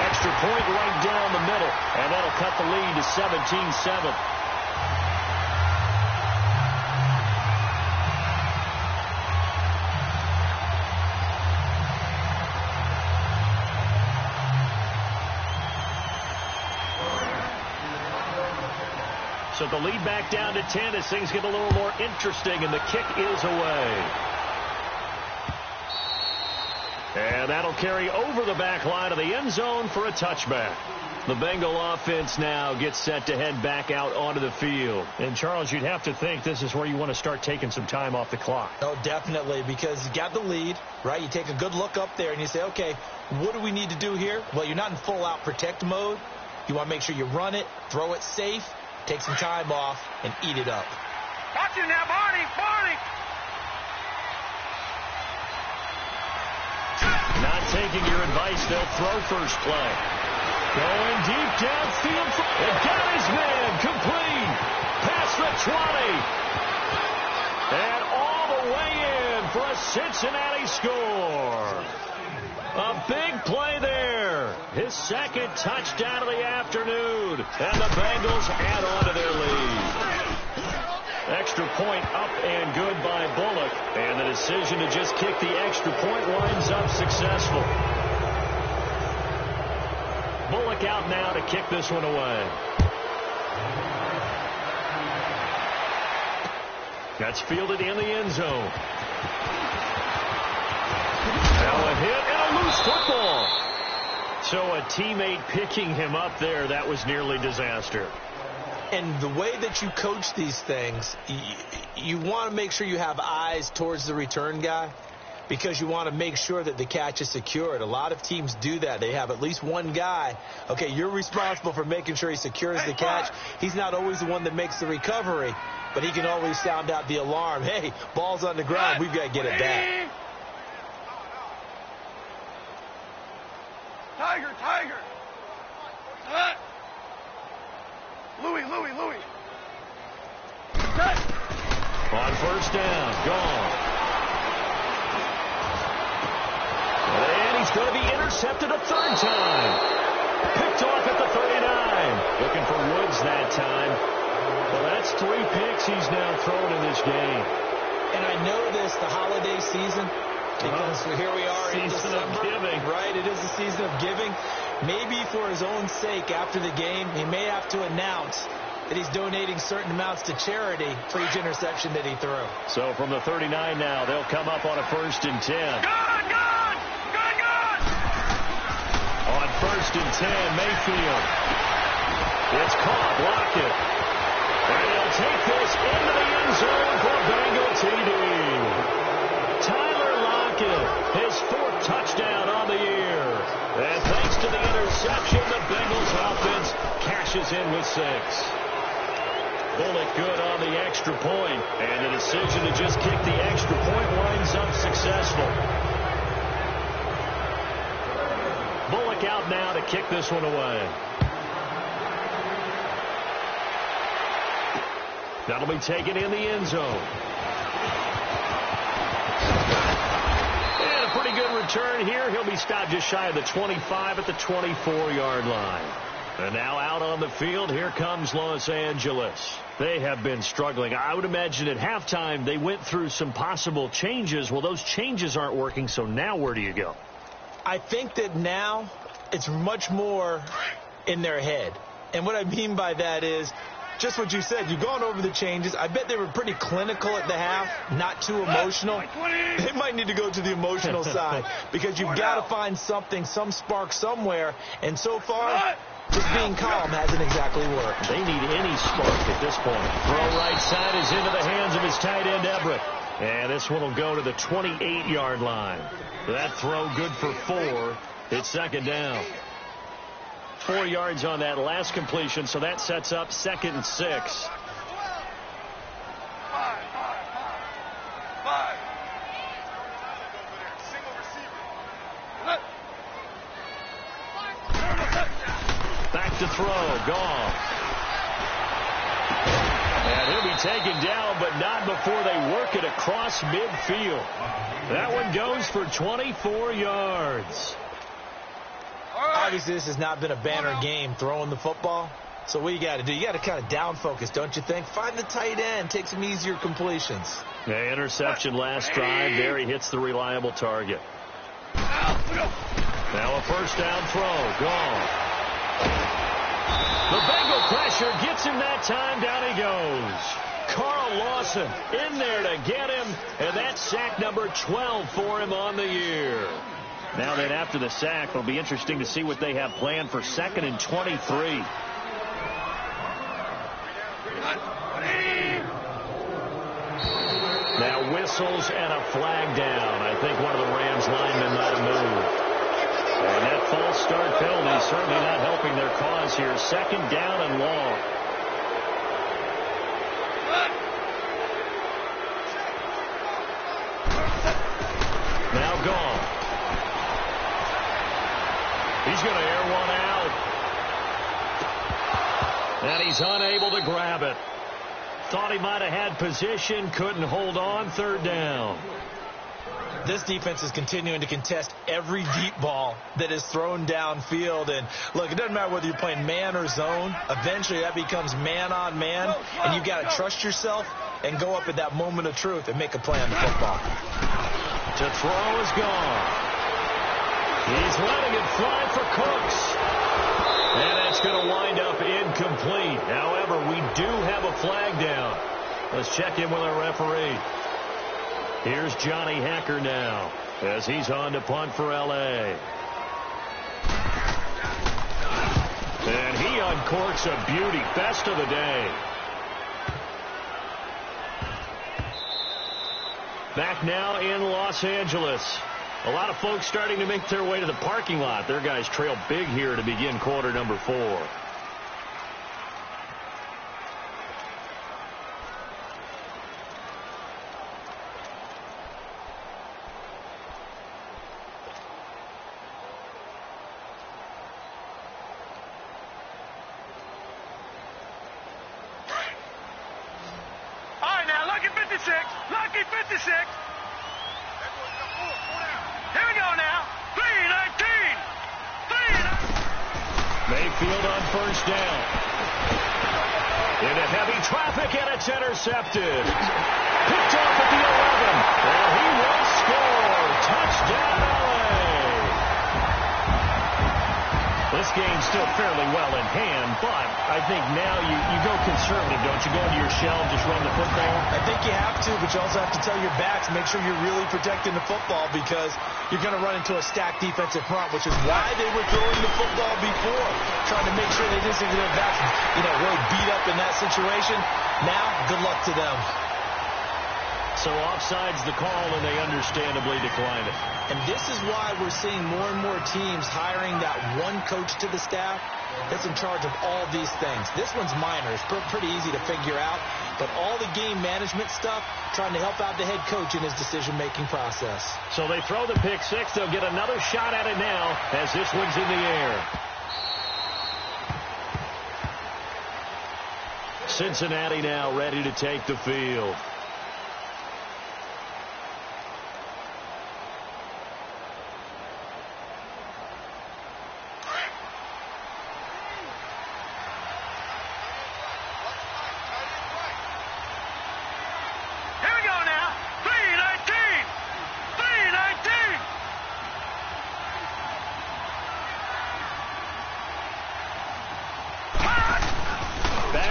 Extra point right down the middle. And that'll cut the lead to 17-7. So the lead back down to 10 as things get a little more interesting, and the kick is away. And that'll carry over the back line of the end zone for a touchback. The Bengal offense now gets set to head back out onto the field. And, Charles, you'd have to think this is where you want to start taking some time off the clock. Oh, definitely, because you got the lead, right? You take a good look up there and you say, okay, what do we need to do here? Well, you're not in full-out protect mode. You want to make sure you run it, throw it safe, take some time off, and eat it up. Got you now, Barney! Not taking your advice, they'll throw first play. Going deep downfield. And got his man complete. Past the 20. And all the way in for a Cincinnati score. A big play there. His 2nd touchdown of the afternoon. And the Bengals add on to their lead. Extra point up and good by Bullock. And the decision to just kick the extra point winds up successful. Bullock out now to kick this one away. That's fielded in the end zone. Now a hit and a loose football. So a teammate picking him up there, that was nearly disaster. And the way that you coach these things, you want to make sure you have eyes towards the return guy because you want to make sure that the catch is secured. A lot of teams do that. They have at least one guy. Okay, you're responsible for making sure he secures the catch. He's not always the one that makes the recovery, but he can always sound out the alarm. Hey, ball's on the ground. We've got to get it back. Tiger! Louis. On first down, gone. And he's going to be intercepted a 3rd time. Picked off at the 39. Looking for Woods that time. Well, that's 3 picks he's now thrown in this game. And I know this, the holiday season, because here we are in December. Season of giving. Right, it is the season of giving. Maybe for his own sake after the game, he may have to announce that he's donating certain amounts to charity for each interception that he threw. So from the 39 now, they'll come up on a 1st and 10. Good! On 1st and 10, Mayfield. It's caught, Lockett. And he'll take this into the end zone for Bengal TD. Tyler Lockett, his 4th touchdown on the year. And thanks to the interception. goes in with 6. Bullock good on the extra point, and the decision to just kick the extra point winds up successful. Bullock out now to kick this one away. That'll be taken in the end zone. And a pretty good return here. He'll be stopped just shy of the 25 at the 24-yard line. And now out on the field, here comes Los Angeles. They have been struggling. I would imagine at halftime they went through some possible changes. Well, those changes aren't working, so now where do you go? I think that now it's much more in their head. And what I mean by that is just what you said. You've gone over the changes. I bet they were pretty clinical at the half, not too emotional. They might need to go to the emotional side because you've got to find something, some spark somewhere. And so far, just being calm hasn't exactly worked. They need any spark at this point. Throw right side is into the hands of his tight end, Everett. And this one will go to the 28-yard line. That throw good for 4. It's second down. 4 yards on that last completion, so that sets up 2nd and 6. 5. Single receiver. Back to throw. Gone. And he'll be taken down, but not before they work it across midfield. That one goes for 24 yards. Obviously, this has not been a banner game throwing the football. So what you got to do, you got to kind of down focus, don't you think? Find the tight end, take some easier completions. The interception last drive. There he hits the reliable target. Now a first down throw. Gone. The Bengal pressure gets him that time. Down he goes. Carl Lawson in there to get him, and that's sack number 12 for him on the year. Now then, after the sack, it'll be interesting to see what they have planned for 2nd and 23. Now whistles and a flag down. I think one of the Rams linemen might have moved. And that false start penalty certainly not helping their cause here. 2nd down and long. Now gone. He's going to air one out. And he's unable to grab it. Thought he might have had position, couldn't hold on. 3rd down. This defense is continuing to contest every deep ball that is thrown downfield. And, look, it doesn't matter whether you're playing man or zone. Eventually, that becomes man on man. And you've got to trust yourself and go up at that moment of truth and make a play on the football. To throw is gone. He's letting it fly for Cooks. And that's going to wind up incomplete. However, we do have a flag down. Let's check in with our referee. Here's Johnny Hacker now as he's on to punt for L.A. And he uncorks a beauty. Best of the day. Back now in Los Angeles. A lot of folks starting to make their way to the parking lot. Their guys trail big here to begin quarter number 4. All right, now, lucky 56. Lucky 56. Here we go now. 3-19. Mayfield on first down. Into heavy traffic, and it's intercepted. Picked off at the 11. And he will score. Touchdown, LA. This game's still fairly well in hand, but I think now you go conservative, don't you? Go into your shell and just run the football? I think you have to, but you also have to tell your backs, make sure you're really protecting the football because you're going to run into a stacked defensive front, which is why they were throwing the football before, trying to make sure they didn't get their backs, really beat up in that situation. Now, good luck to them. So offside's the call, and they understandably decline it. And this is why we're seeing more and more teams hiring that one coach to the staff that's in charge of all these things. This one's minor. It's pretty easy to figure out. But all the game management stuff, trying to help out the head coach in his decision-making process. So they throw the pick six. They'll get another shot at it now as this one's in the air. Cincinnati now ready to take the field.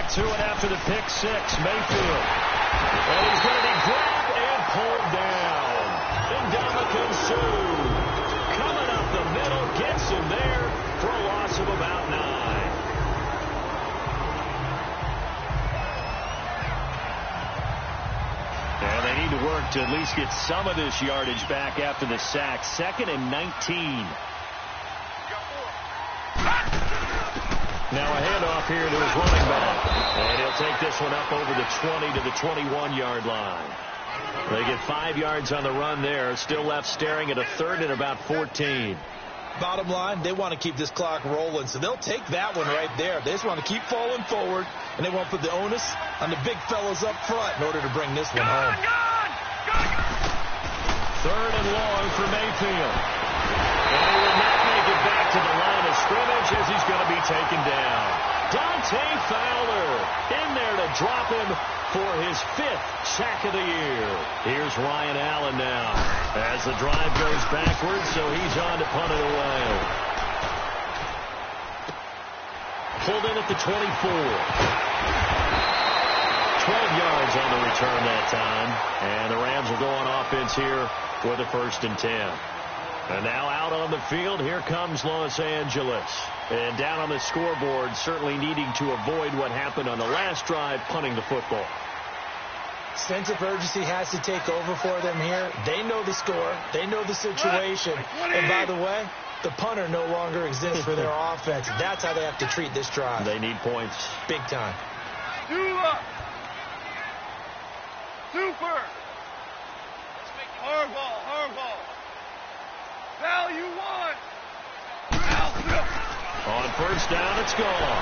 To it after the pick six, Mayfield. And he's going to be grabbed and pulled down. Ndamukong Suh coming up the middle, gets him there for a loss of about 9. And they need to work to at least get some of this yardage back after the sack. 2nd and 19. Now a handoff here to his running back. And he'll take this one up over the 20 to the 21-yard line. They get 5 yards on the run there. Still left staring at a 3rd and about 14. Bottom line, they want to keep this clock rolling, so they'll take that one right there. They just want to keep falling forward, and they won't put the onus on the big fellas up front in order to bring this one home. 3rd and long for Mayfield. And he will not make it back to the line of scrimmage as he's going to be taken down. Dante Fowler in there to drop him for his 5th sack of the year. Here's Ryan Allen now as the drive goes backwards, so he's on to punt it away. Pulled in at the 24. 12 yards on the return that time. And the Rams will go on offense here with a 1st and 10. And now out on the field, here comes Los Angeles. And down on the scoreboard, certainly needing to avoid what happened on the last drive, punting the football. Sense of urgency has to take over for them here. They know the score. They know the situation. And by the way, the punter no longer exists for their offense. That's how they have to treat this drive. They need points. Big time. Super. Hardball. Value 1. On 1st down, it's gone.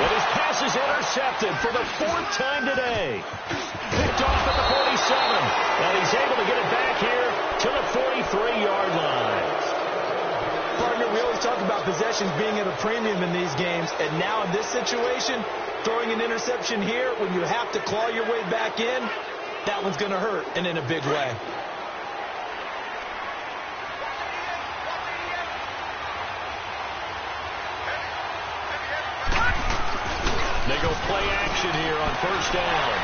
But his pass is intercepted for the 4th time today. Picked off at the 47. And he's able to get it back here to the 43-yard line. Partner, we always talk about possessions being at a premium in these games. And now in this situation, throwing an interception here when you have to claw your way back in, that one's going to hurt, and in a big way. They go play action here on 1st down.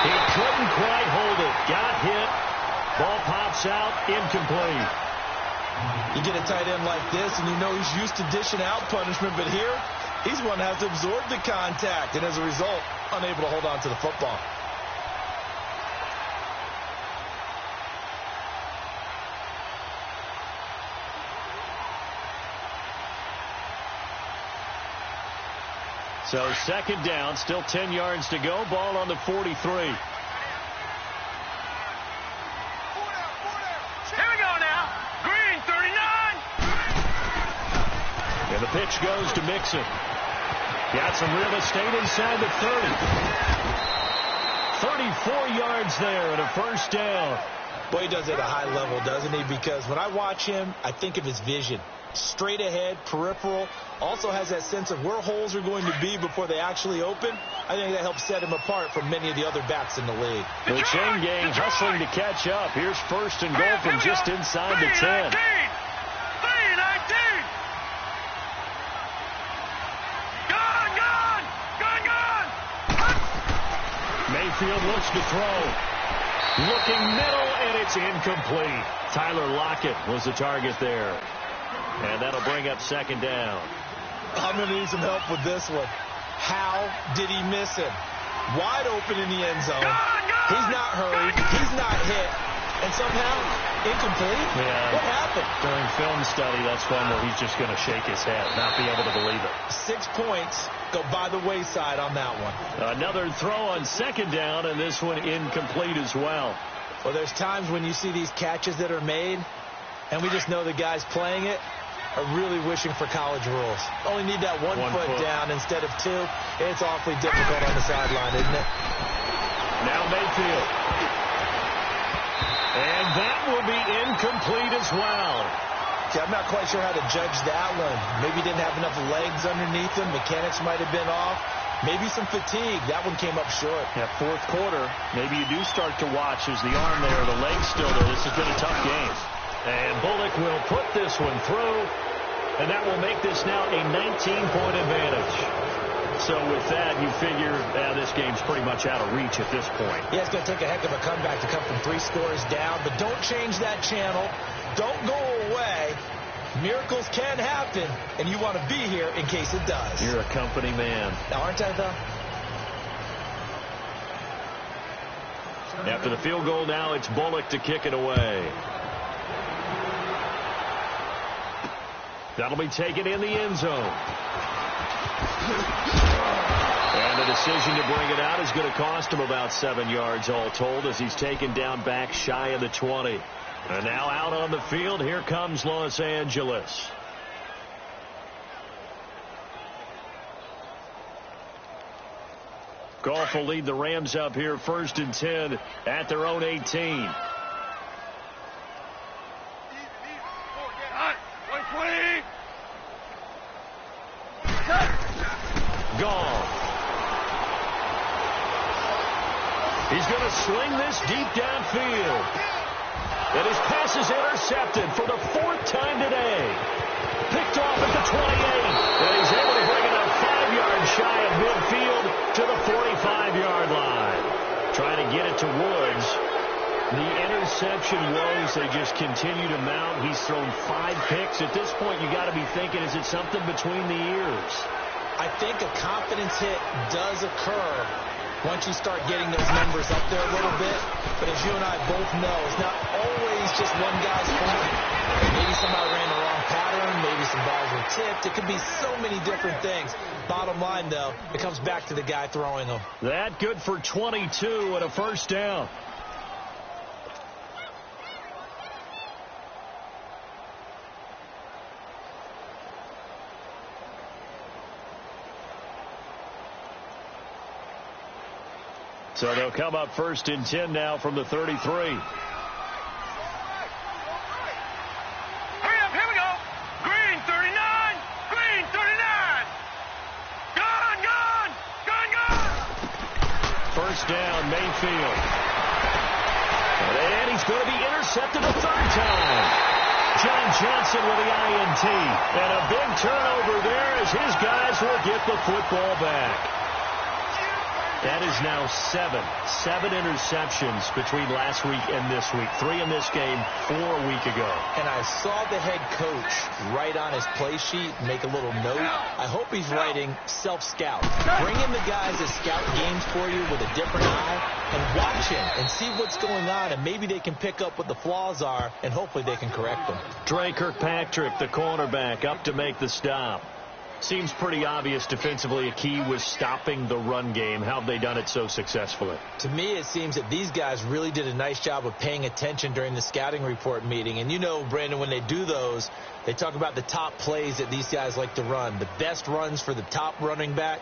He couldn't quite hold it. Got hit. Ball pops out. Incomplete. You get a tight end like this, and you know he's used to dishing out punishment, but here, he's one that has to absorb the contact, and as a result, unable to hold on to the football. So 2nd down, still 10 yards to go. Ball on the 43. Here we go now. Green, 39. And the pitch goes to Mixon. Got some real estate inside the 30. 34 yards there and a 1st down. Boy, he does it at a high level, doesn't he? Because when I watch him, I think of his vision. Straight ahead, peripheral, also has that sense of where holes are going to be before they actually open. I think that helps set him apart from many of the other backs in the league. The chain gang hustling to catch up. Here's 1st and goal from just inside the 10. 3-19. Gone. Mayfield looks to throw. Looking middle, and it's incomplete. Tyler Lockett was the target there. And that'll bring up 2nd down. I'm going to need some help with this one. How did he miss him? wide open in the end zone. He's not hurried. He's not hit. And somehow, incomplete? Yeah. What happened? During film study, that's one where he's just going to shake his head, not be able to believe it. 6 points go by the wayside on that one. Another throw on second down, and this one incomplete as well. Well, there's times when you see these catches that are made, and we just know the guys playing it are really wishing for college rules. Only need that one foot down instead of 2. It's awfully difficult on the sideline, isn't it? Now Mayfield. And that will be incomplete as well. See, I'm not quite sure how to judge that one. Maybe he didn't have enough legs underneath him. Mechanics might have been off. Maybe some fatigue. That one came up short. Yeah, fourth quarter, maybe you do start to watch as the arm there, the leg's still there. This has been a tough game. And Bullock will put this one through, and that will make this now a 19-point advantage. So with that, you figure this game's pretty much out of reach at this point. Yeah, it's going to take a heck of a comeback to come from 3 scores down, but don't change that channel. Don't go away. Miracles can happen, and you want to be here in case it does. You're a company man. Aren't I, though? After the field goal now, it's Bullock to kick it away. That'll be taken in the end zone. And the decision to bring it out is going to cost him about 7 yards all told as he's taken down back shy of the 20. And now out on the field, here comes Los Angeles. Goff will lead the Rams up here 1st and 10 at their own 18. Goff. He's going to swing this deep downfield. And his pass is intercepted for the 4th time today. Picked off at the 28. And he's able to bring it up 5 yards shy of midfield to the 45-yard line. Trying to get it to Woods. The interception woes, they just continue to mount. He's thrown 5 picks. At this point, you got to be thinking, is it something between the ears? I think a confidence hit does occur once you start getting those numbers up there a little bit. But as you and I both know, it's not always just one guy's fault. Maybe somebody ran the wrong pattern. Maybe some balls were tipped. It could be so many different things. Bottom line, though, it comes back to the guy throwing them. That good for 22 and a first down. So they'll come up 1st and 10 now from the 33. Hurry up, here we go. Green 39, green 39. Gone, gone, gone, gone. First down, Mayfield. And he's going to be intercepted a 3rd time. John Johnson with the INT. And a big turnover there as his guys will get the football back. That is now 7 interceptions between last week and this week. 3 in this game, 4 a week ago. And I saw the head coach write on his play sheet, make a little note. I hope he's writing self-scout. Bring in the guys that scout games for you with a different eye and watch him and see what's going on, and maybe they can pick up what the flaws are, and hopefully they can correct them. Dre Kirkpatrick, the cornerback, up to make the stop. Seems pretty obvious defensively a key was stopping the run game. How have they done it so successfully? To me, it seems that these guys really did a nice job of paying attention during the scouting report meeting. And you know, Brandon, when they do those, they talk about the top plays that these guys like to run. The best runs for the top running back,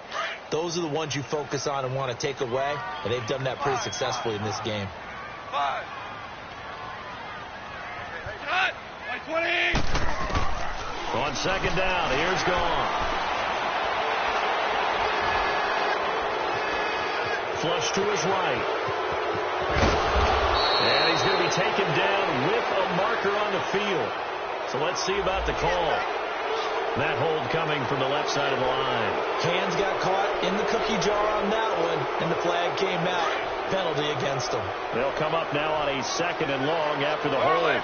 those are the ones you focus on and want to take away. And they've done that pretty successfully in this game. 5. Cut. 20. On second down, here's Goff. Flush to his right. And he's going to be taken down with a marker on the field. So let's see about the call. That hold coming from the left side of the line. Hands got caught in the cookie jar on that one, and the flag came out. Penalty against them. They'll come up now on a 2nd and long after the hold.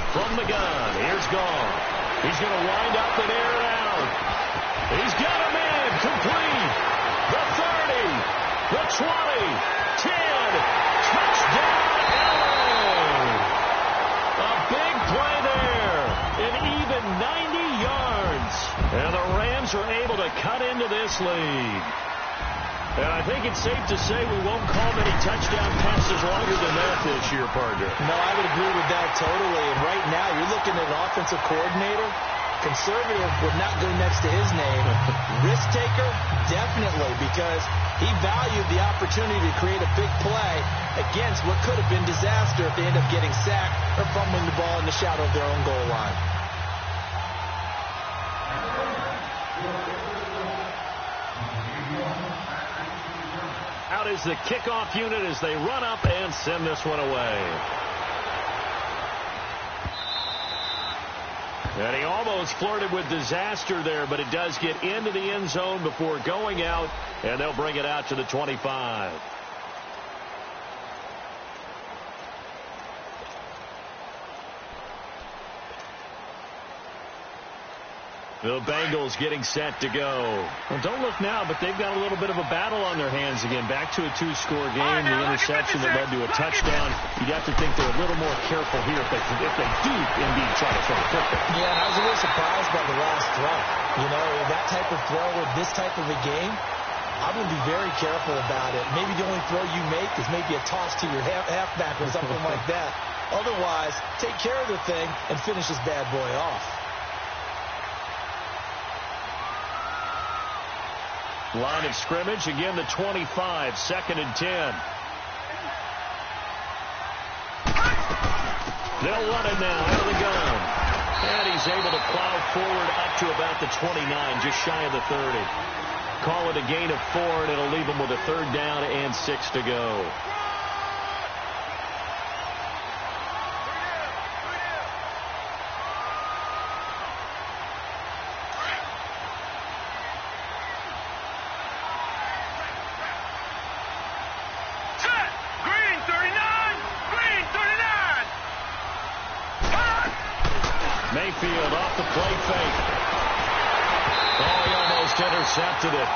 From the gun, here's Goff. He's going to wind up and air it out. Bengals are able to cut into this lead. And I think it's safe to say we won't call many touchdown passes longer than that this year, partner. No, I would agree with that totally. And right now, you're looking at an offensive coordinator. Conservative would not go next to his name. Risk taker, definitely, because he valued the opportunity to create a big play against what could have been disaster if they end up getting sacked or fumbling the ball in the shadow of their own goal line. Out is the kickoff unit as they run up and send this one away. And he almost flirted with disaster there, but it does get into the end zone before going out, and they'll bring it out to the 25. The Bengals getting set to go. Well, don't look now, but they've got a little bit of a battle on their hands again. Back to a two-score game. The interception that led to a touchdown. You'd have to think they're a little more careful here if they do indeed try to throw a football. Yeah, I was a little surprised by the last throw. You know, that type of throw with this type of a game, I'm going to be very careful about it. Maybe the only throw you make is maybe a toss to your halfback or something like that. Otherwise, take care of the thing and finish this bad boy off. Line of scrimmage, again the 25, 2nd and 10. They'll run it now out of the gun. And he's able to plow forward up to about the 29, just shy of the 30. Call it a gain of 4, and it'll leave him with a 3rd down and 6 to go. Mayfield off the play fake. Oh, he almost intercepted it.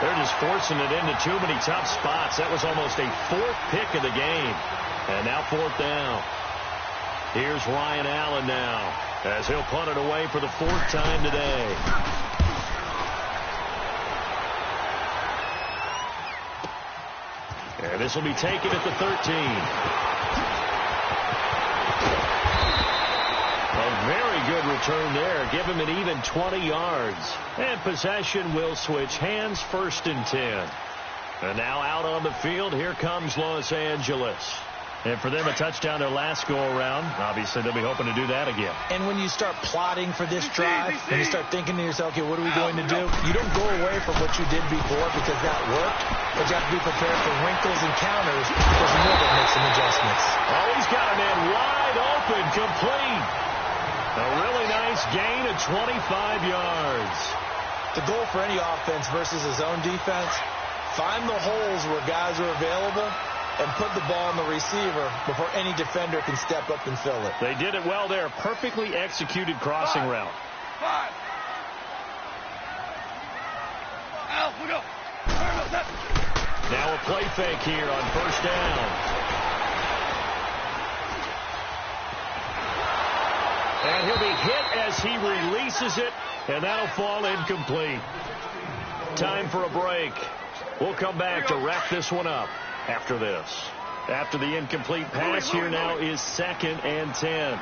They're just forcing it into too many tough spots. That was almost a 4th pick of the game. And now 4th down. Here's Ryan Allen now as he'll punt it away for the 4th time today. And this will be taken at the 13. Very good return there. Give him an even 20 yards. And possession will switch hands, 1st and 10. And now out on the field, here comes Los Angeles. And for them, a touchdown their last go-around. Obviously, they'll be hoping to do that again. And when you start plotting for this drive, and you start thinking to yourself, okay, what are we going to do? You don't go away from what you did before because that worked, but you have to be prepared for wrinkles and counters because you know they'll make some adjustments. Oh, he's got a man wide open, complete. A really nice gain of 25 yards. The goal for any offense versus his own defense, find the holes where guys are available and put the ball on the receiver before any defender can step up and fill it. They did it well there. Perfectly executed crossing route. Now a play fake here on 1st down. And he'll be hit as he releases it, and that'll fall incomplete. Time for a break. We'll come back to wrap this one up after this. After the incomplete pass, here now is 2nd and 10.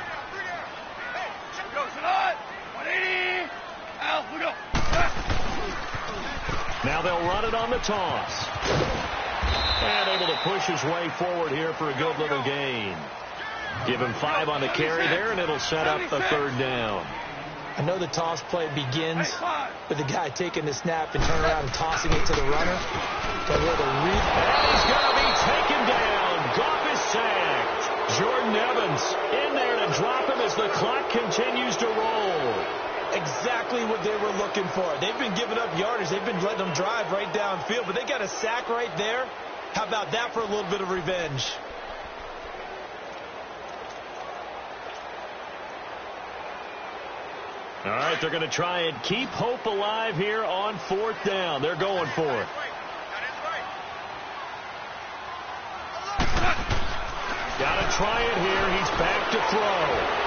Now they'll run it on the toss. And able to push his way forward here for a good little gain. Give him 5 on the carry there, and it'll set up a 3rd down. I know the toss play begins with the guy taking the snap and turning around and tossing it to the runner. But where the and he's going to be taken down. Goff is sacked. Jordan Evans in there to drop him as the clock continues to roll. Exactly what they were looking for. They've been giving up yardage. They've been letting them drive right downfield, but they got a sack right there. How about that for a little bit of revenge? All right, they're going to try and keep hope alive here on 4th down. They're going for it. Got to try it here. He's back to throw.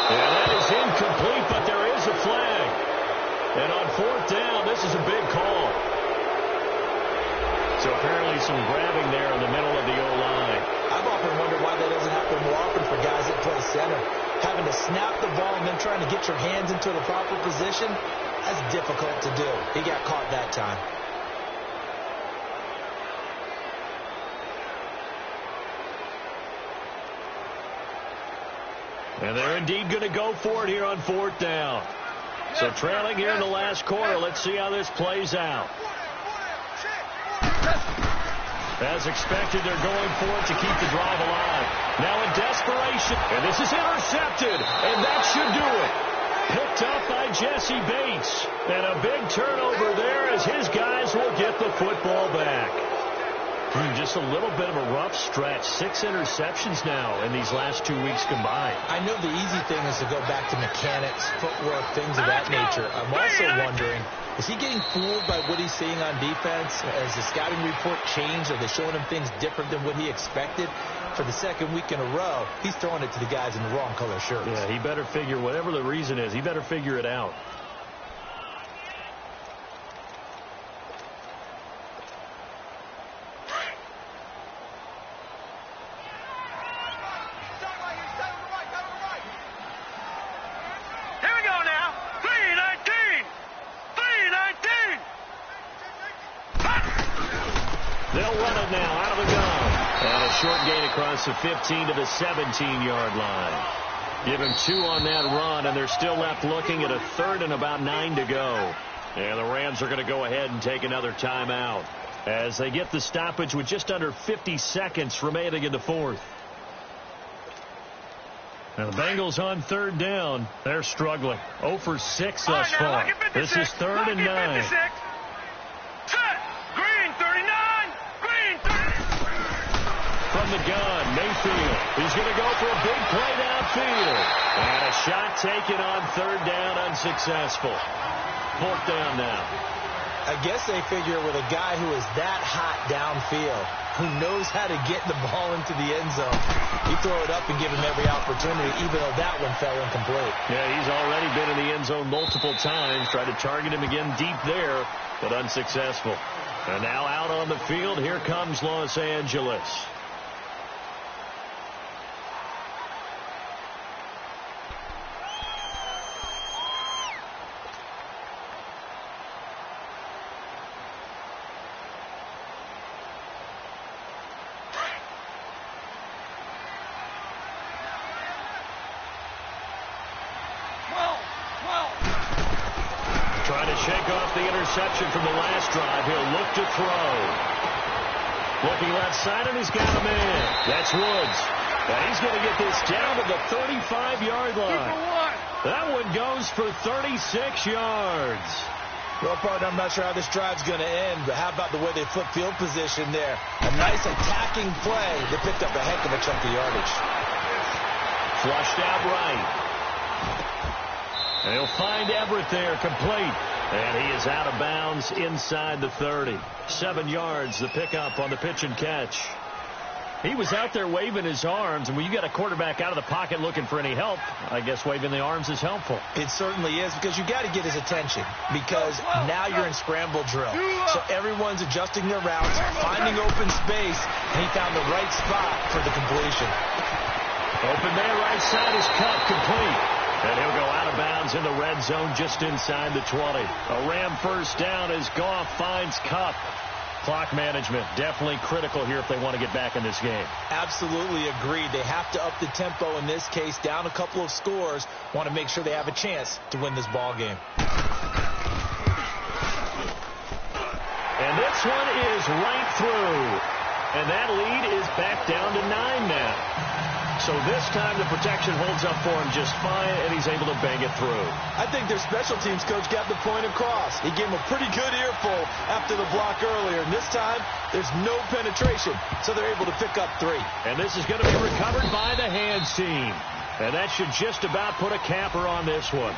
And that is incomplete, but there is a flag. And on fourth down, this is a big call. So apparently some grabbing there in the middle of the O-line. I've often wondered why that doesn't happen more often for guys that play center. Having to snap the ball and then trying to get your hands into the proper position, that's difficult to do. He got caught that time. And they're indeed going to go for it here on fourth down. So trailing here in the last quarter. Let's see how this plays out. As expected, they're going for it to keep the drive alive. Now in desperation, and this is intercepted, and that should do it. Picked up by Jesse Bates. And a big turnover there as his guys will get the football back. Just a little bit of a rough stretch. 6 interceptions now in these last 2 weeks combined. I know the easy thing is to go back to mechanics, footwork, things of that nature. I'm also wondering, is he getting fooled by what he's seeing on defense? Has the scouting report changed? Are they showing him things different than what he expected? For the second week in a row, he's throwing it to the guys in the wrong color shirts. Yeah, he better figure, whatever the reason is, he better figure it out. Across the 15 to the 17-yard line. Give him 2 on that run, and they're still left looking at a 3rd and about 9 to go. And the Rams are going to go ahead and take another timeout as they get the stoppage with just under 50 seconds remaining in the 4th. Now the Bengals on 3rd down. They're struggling. 0 for 6 thus far. This is 3rd and 9. From the gun, Mayfield. He's going to go for a big play downfield. And a shot taken on 3rd down, unsuccessful. 4th down now. I guess they figure with a guy who is that hot downfield, who knows how to get the ball into the end zone, you throw it up and give him every opportunity, even though that one fell incomplete. Yeah, he's already been in the end zone multiple times. Tried to target him again deep there, but unsuccessful. And now out on the field, here comes Los Angeles. Trying to shake off the interception from the last drive. He'll look to throw. Looking left side, and he's got a man. That's Woods. And he's going to get this down to the 35-yard line. That one goes for 36 yards. Well, partner, I'm not sure how this drive's going to end, but how about the way they flip field position there? A nice attacking play. They picked up a heck of a chunk of yardage. Flushed out right. And he'll find Everett there, complete. And he is out of bounds inside the 30. 7 yards, the pickup on the pitch and catch. He was out there waving his arms, and when you got a quarterback out of the pocket looking for any help, I guess waving the arms is helpful. It certainly is, because you got to get his attention, because now you're in scramble drill. So everyone's adjusting their routes, finding open space, and he found the right spot for the completion. Open there, right side is cut, complete. And he'll go out of bounds in the red zone just inside the 20. A Ram first down as Goff finds Kupp. Clock management definitely critical here if they want to get back in this game. Absolutely agreed. They have to up the tempo in this case, down a couple of scores. Want to make sure they have a chance to win this ball game. And this one is right through. And that lead is back down to 9 now. So this time the protection holds up for him just fine, and he's able to bang it through. I think their special teams coach got the point across. He gave him a pretty good earful after the block earlier, and this time there's no penetration, so they're able to pick up 3. And this is going to be recovered by the hands team. And that should just about put a capper on this one.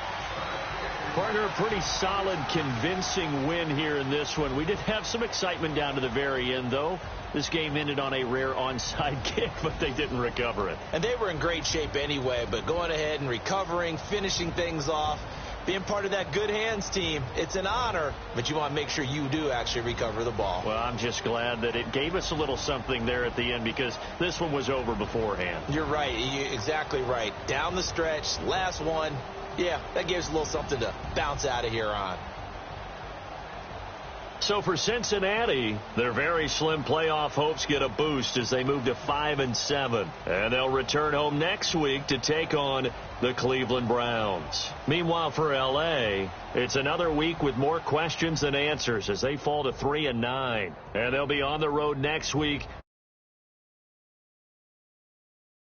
Partner, a pretty solid, convincing win here in this one. We did have some excitement down to the very end, though. This game ended on a rare onside kick, but they didn't recover it. And they were in great shape anyway, but going ahead and recovering, finishing things off, being part of that good hands team, it's an honor, but you want to make sure you do actually recover the ball. Well, I'm just glad that it gave us a little something there at the end because this one was over beforehand. You're right. You're exactly right. Down the stretch, last one. Yeah, that gives a little something to bounce out of here on. So for Cincinnati, their very slim playoff hopes get a boost as they move to 5-7. And they'll return home next week to take on the Cleveland Browns. Meanwhile, for L.A., it's another week with more questions than answers as they fall to 3-9. And they'll be on the road next week